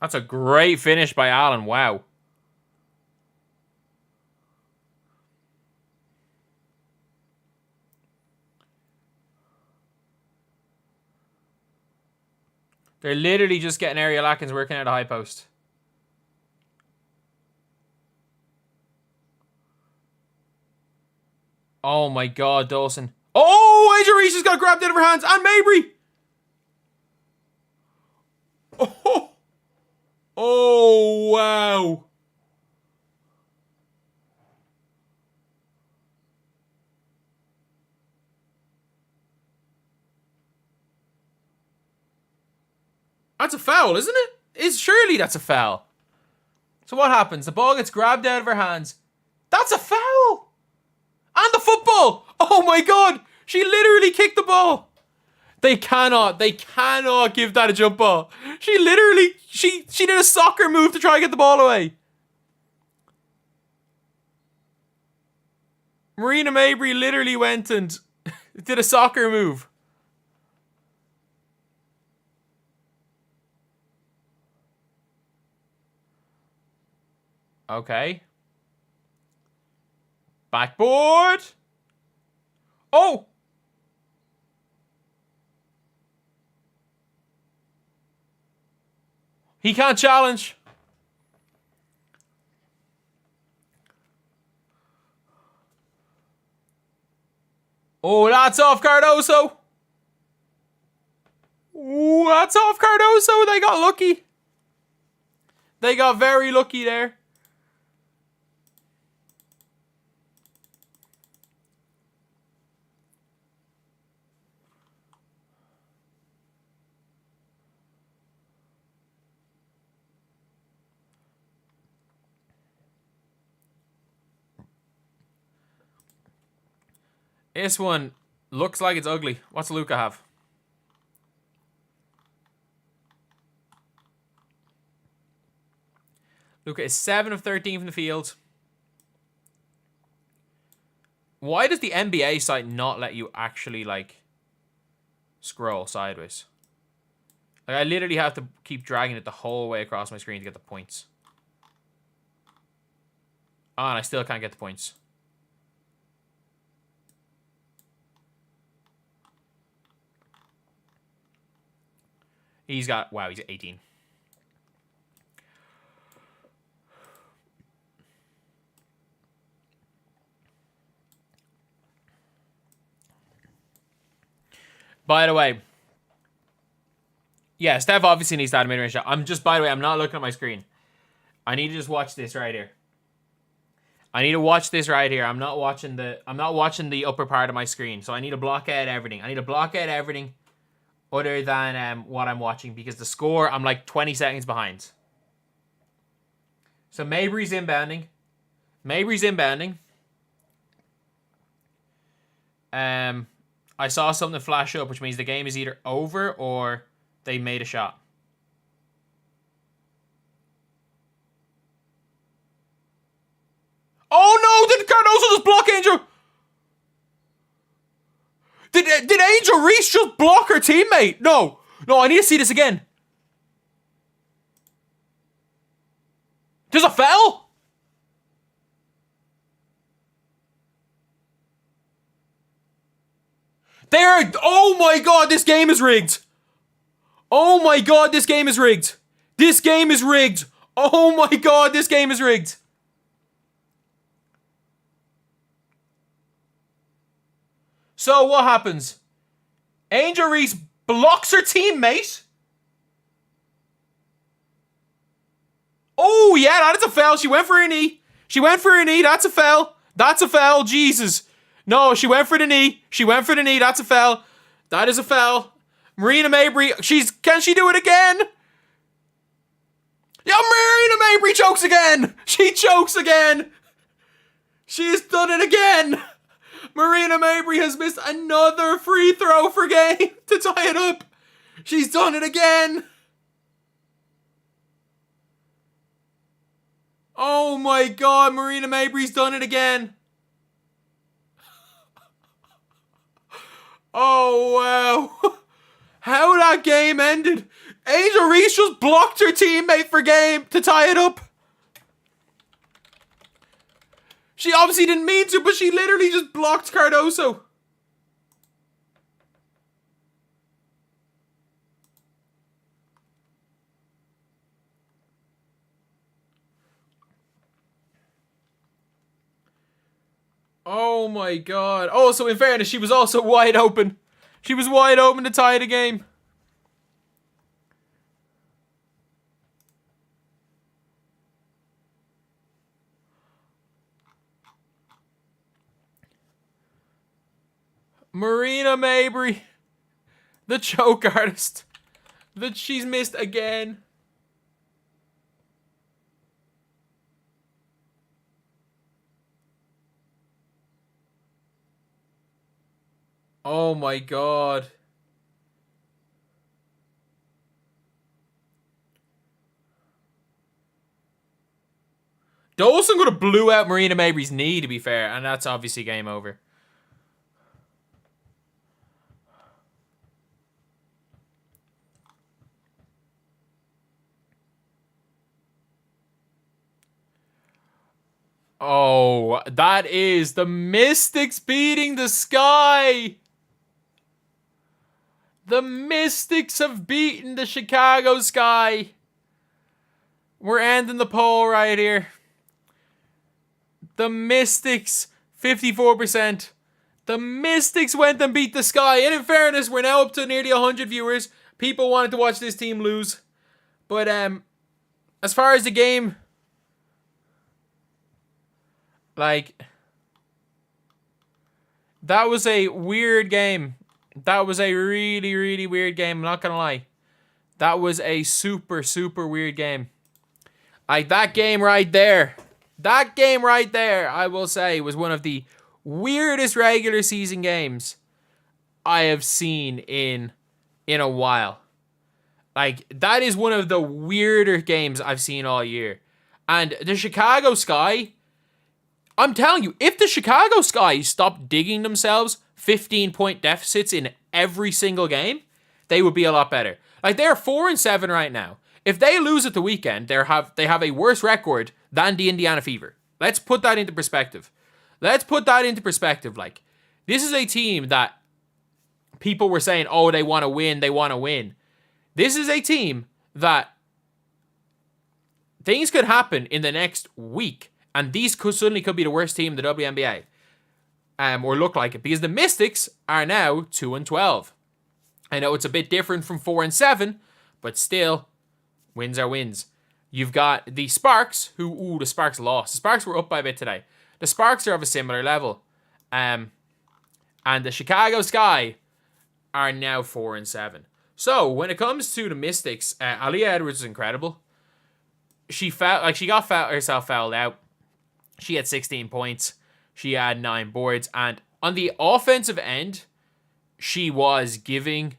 That's a great finish by Allen. Wow. They're literally just getting Ariel Atkins working at a high post. Oh my god, Dawson. Oh, Angel Reese has got grabbed out of her hands. And Mabry. Oh. Oh, wow. That's a foul, isn't it? Surely that's a foul. So what happens? The ball gets grabbed out of her hands. That's a foul. And the football. Oh my god. She literally kicked the ball. They cannot give that a jump ball. She literally, she did a soccer move to try and get the ball away. Marina Mabry literally went and did a soccer move. Okay. Backboard. Oh! He can't challenge. Oh, that's off Cardoso. Ooh, that's off Cardoso. They got lucky. They got very lucky there. This one looks like it's ugly. What's Luca have? Luka is 7 of 13 from the field. Why does the NBA site not let you actually, like, scroll sideways? Like, I literally have to keep dragging it the whole way across my screen to get the points. Oh, and I still can't get the points. He's 18. By the way, yeah, Steph obviously needs to add a mid-range shot. By the way, I'm not looking at my screen. I need to just watch this right here. I'm not watching the upper part of my screen. So I need to block out everything. Other than what I'm watching, because the score, I'm like 20 seconds behind. So Mabry's inbounding. I saw something flash up, which means the game is either over or they made a shot. Oh no! Did Cardoso just block Angel? Did Angel Reese just block her teammate? No, I need to see this again. There's a foul? Oh my god, this game is rigged. Oh my god, this game is rigged. Oh my god, this game is rigged. So what happens? Angel Reese blocks her teammate. Oh yeah, that is a foul. She went for a knee. That's a foul. Jesus. No, she went for the knee. That's a foul. That is a foul. Breanna Mabry. Can she do it again? Yeah, Breanna Mabry chokes again. She chokes again. She has done it again. Breanna Mabry has missed another free throw for game to tie it up. She's done it again. Oh my god, Breanna Mabry's done it again. Oh wow. How that game ended. Angel Reese just blocked her teammate for game to tie it up. She obviously didn't mean to, but she literally just blocked Cardoso. Oh my god. Oh, so in fairness, she was also wide open. She was wide open to tie the game. Breanna Mabry, the choke artist, that she's missed again. Oh my god. Dolson could have blew out Breanna Mabry's knee, to be fair, and that's obviously game over. Oh, that is the Mystics beating the Sky. The Mystics have beaten the Chicago Sky. We're ending the poll right here. The Mystics, 54%. The Mystics went and beat the Sky. And in fairness, we're now up to nearly 100 viewers. People wanted to watch this team lose. But as far as the game, like, that was a weird game. That was a really, really weird game. I'm not going to lie. That was a super, super weird game. Like, that game right there, I will say, was one of the weirdest regular season games I have seen in a while. Like, that is one of the weirder games I've seen all year. And the Chicago Sky, I'm telling you, if the Chicago Sky stopped digging themselves 15-point deficits in every single game, they would be a lot better. Like, they're 4-7 right now. If they lose at the weekend, they have a worse record than the Indiana Fever. Let's put that into perspective. Like, this is a team that people were saying, oh, they want to win. This is a team that things could happen in the next week, and these suddenly could be the worst team in the WNBA. Or look like it, because the Mystics are now 2-12. I know it's a bit different from 4-7, but still, wins are wins. You've got the Sparks, the Sparks lost. The Sparks were up by a bit today. The Sparks are of a similar level. And the Chicago Sky are now 4-7. So, when it comes to the Mystics, Aaliyah Edwards is incredible. She got herself fouled out. She had 16 points. She had 9 boards. And on the offensive end, she was giving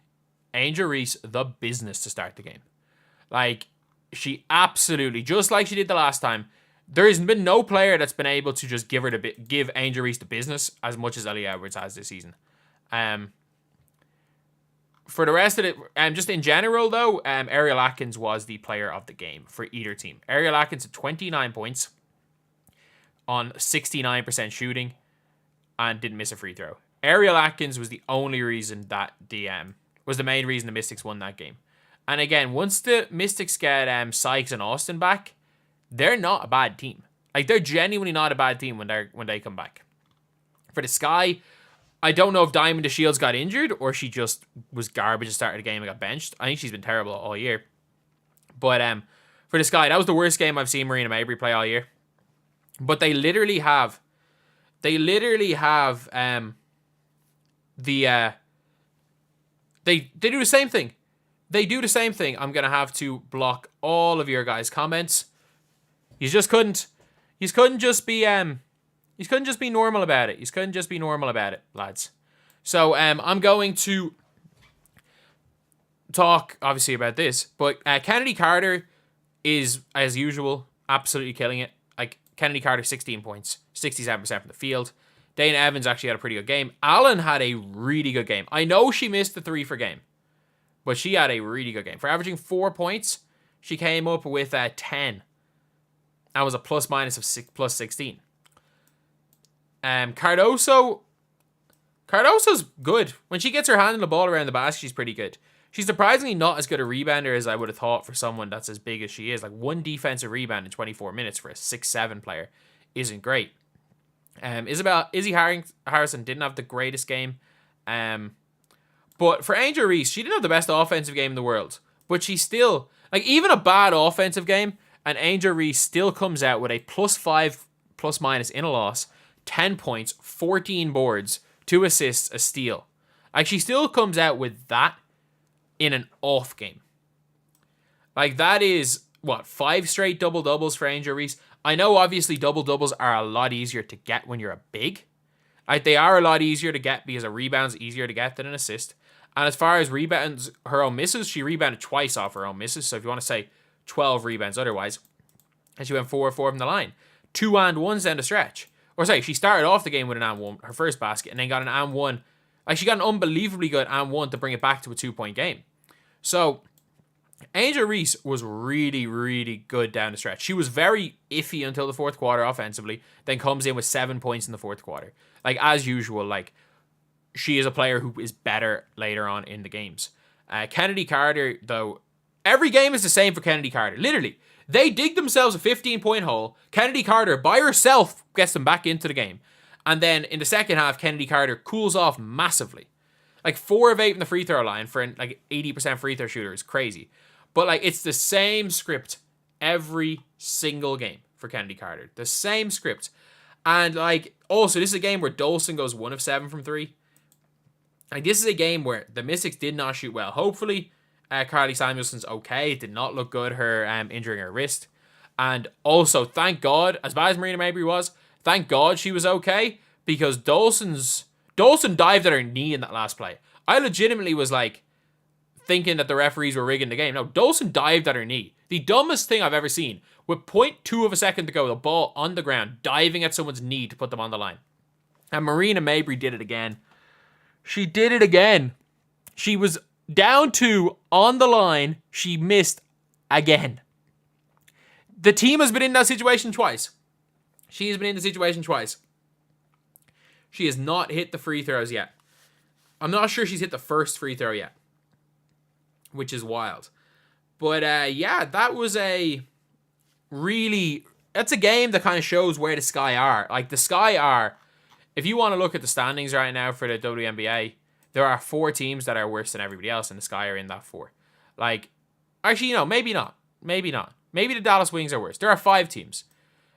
Angel Reese the business to start the game. Like, she absolutely, just like she did the last time, there has been no player that's been able to just give Angel Reese the business as much as Aaliyah Edwards has this season. For the rest of it, just in general though, Ariel Atkins was the player of the game for either team. Ariel Atkins had 29 points on 69% shooting and didn't miss a free throw. Ariel Atkins was the only reason that was the main reason the Mystics won that game. And again, once the Mystics get Sykes and Austin back, they're not a bad team. Like, they're genuinely not a bad team when they come back. For the Sky, I don't know if Diamond DeShields got injured or she just was garbage at the start of the game and got benched. I think she's been terrible all year. But for the Sky, that was the worst game I've seen Breanna Stewart play all year. But they do the same thing. I'm going to have to block all of your guys' comments. You couldn't just be normal about it. Lads. So I'm going to talk obviously about this, but Kennedy Carter is, as usual, absolutely killing it. Like, Kennedy Carter, 16 points, 67% from the field. Dana Evans actually had a pretty good game. Allen had a really good game. I know she missed the 3 for game, but she had a really good game. For averaging 4 points, she came up with 10. That was a plus-minus of plus 16. Cardoso's good. When she gets her hand on the ball around the basket, she's pretty good. She's surprisingly not as good a rebounder as I would have thought for someone that's as big as she is. Like, 1 defensive rebound in 24 minutes for a 6'7" player isn't great. Izzy Harrison didn't have the greatest game. But for Angel Reese, she didn't have the best offensive game in the world. But she still, like, even a bad offensive game, and Angel Reese still comes out with a +5 plus-minus in a loss, 10 points, 14 boards, 2 assists, a steal. Like, she still comes out with that in an off game. Like, that is, 5 straight double-doubles for Angel Reese? I know, obviously, double-doubles are a lot easier to get when you're a big. Like, they are a lot easier to get because a rebound's easier to get than an assist. And as far as rebounds, her own misses, she rebounded twice off her own misses. So if you want to say 12 rebounds otherwise, and she went 4-4 from the line. 2 and 1s down the stretch. Or sorry, she started off the game with an and 1, her first basket, and then got an and 1. Like, she got an unbelievably good and 1 to bring it back to a 2-point game. So, Angel Reese was really, really good down the stretch. She was very iffy until the fourth quarter offensively, then comes in with 7 points in the fourth quarter. Like, as usual, like, she is a player who is better later on in the games. Kennedy Carter, though, every game is the same for Kennedy Carter. Literally. They dig themselves a 15-point hole. Kennedy Carter, by herself, gets them back into the game. And then in the second half, Kennedy Carter cools off massively. Like, 4 of 8 from the free throw line for like 80% free throw shooter is crazy. But, like, it's the same script every single game for Kennedy Carter. The same script. And, like, also, this is a game where Dolson goes 1 of 7 from 3. Like, this is a game where the Mystics did not shoot well. Hopefully, Carly Samuelson's okay. It did not look good, her injuring her wrist. And also, thank God, as bad as Breanna Stewart was, thank God she was okay, because Dolson dived at her knee in that last play. I legitimately was like, thinking that the referees were rigging the game. No, Dolson dived at her knee. The dumbest thing I've ever seen. With 0.2 of a second to go, the ball on the ground, diving at someone's knee to put them on the line. And Marina Mabrey did it again. She did it again. She was down 2 on the line. She missed again. The team has been in that situation twice. She has been in the situation twice. She has not hit the free throws yet. I'm not sure she's hit the first free throw yet, which is wild. But yeah, that was a really... That's a game that kind of shows where the Sky are. Like, the Sky are... If you want to look at the standings right now for the WNBA, there are 4 teams that are worse than everybody else, and the Sky are in that 4. Like, actually, no, maybe not. Maybe not. Maybe the Dallas Wings are worse. There are 5 teams.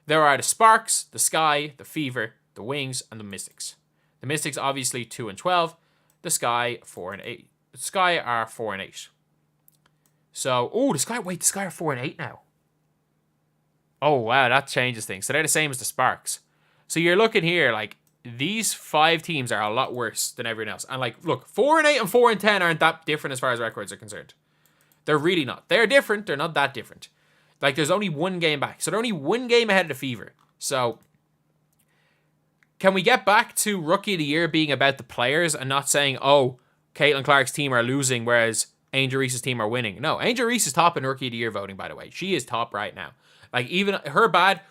There are the Sparks, the Sky, the Fever, the Wings, and the Mystics. The Mystics, obviously, 2 and 12. The Sky, 4 and 8. The Sky are 4 and 8. So, oh, the Sky are 4 and 8 now. Oh, wow, that changes things. So they're the same as the Sparks. So you're looking here, like, these 5 teams are a lot worse than everyone else. And, like, look, 4 and 8 and 4 and 10 aren't that different as far as records are concerned. They're really not. They're different. They're not that different. Like, there's only 1 game back. So they're only 1 game ahead of the Fever. So, can we get back to Rookie of the Year being about the players and not saying, oh, Caitlyn Clark's team are losing, whereas Angel Reese's team are winning? No, Angel Reese is top in Rookie of the Year voting, by the way. She is top right now. Like, even her bad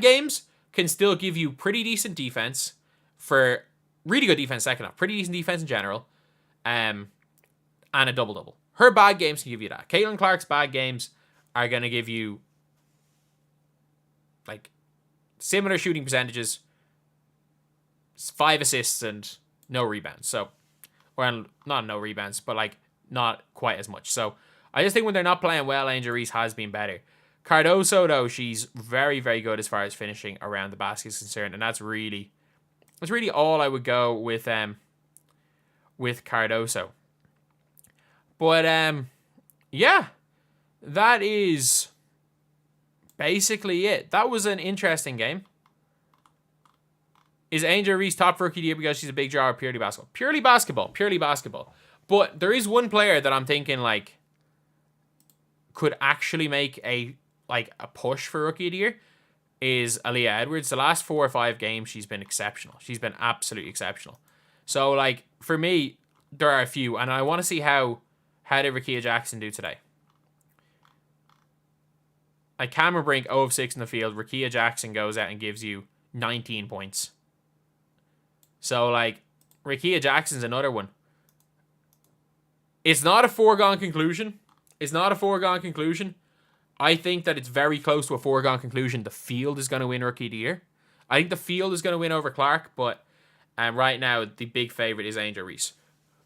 games can still give you pretty decent defense for really good defense second half. Pretty decent defense in general. And a double-double. Her bad games can give you that. Caitlyn Clark's bad games are going to give you, like, similar shooting percentages, 5 assists, and no rebounds. So, well, not no rebounds, but, like, not quite as much. So, I just think when they're not playing well, Angel Reese has been better. Cardoso, though, she's very, very good as far as finishing around the basket is concerned, and that's really all I would go with Cardoso. But yeah, that is basically it. That was an interesting game. Is Angel Reese top rookie of the year because she's a big draw or purely basketball? Purely basketball. But there is one player that I'm thinking, like, could actually make a push for rookie of the year is Aaliyah Edwards. The last 4 or 5 games, she's been exceptional. She's been absolutely exceptional. So, like, for me, there are a few, and I want to see how did Rickea Jackson do today. Like, Cameron Brink, 0 of 6 in the field. Rickea Jackson goes out and gives you 19 points. So, like, Rickea Jackson's another one. It's not a foregone conclusion. I think that it's very close to a foregone conclusion. The field is going to win Rookie of the Year. I think the field is going to win over Clark, but right now, the big favorite is Angel Reese.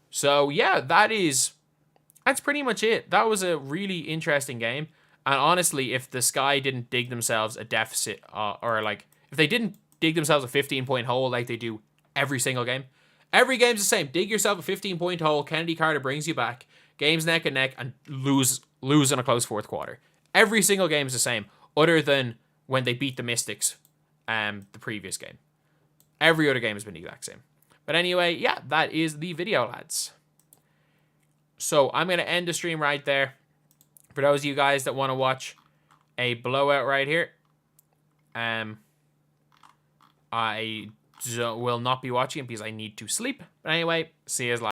So, yeah, that's pretty much it. That was a really interesting game. And honestly, if the Sky didn't dig themselves a deficit, if they didn't dig themselves a 15-point hole like they do every single game, every game's the same. Dig yourself a 15-point hole, Kennedy Carter brings you back, game's neck and neck, and lose in a close 4th quarter. Every single game is the same, other than when they beat the Mystics the previous game. Every other game has been the exact same. But anyway, yeah, that is the video, lads. So I'm going to end the stream right there. For those of you guys that want to watch a blowout right here, I will not be watching it because I need to sleep. But anyway, see you later.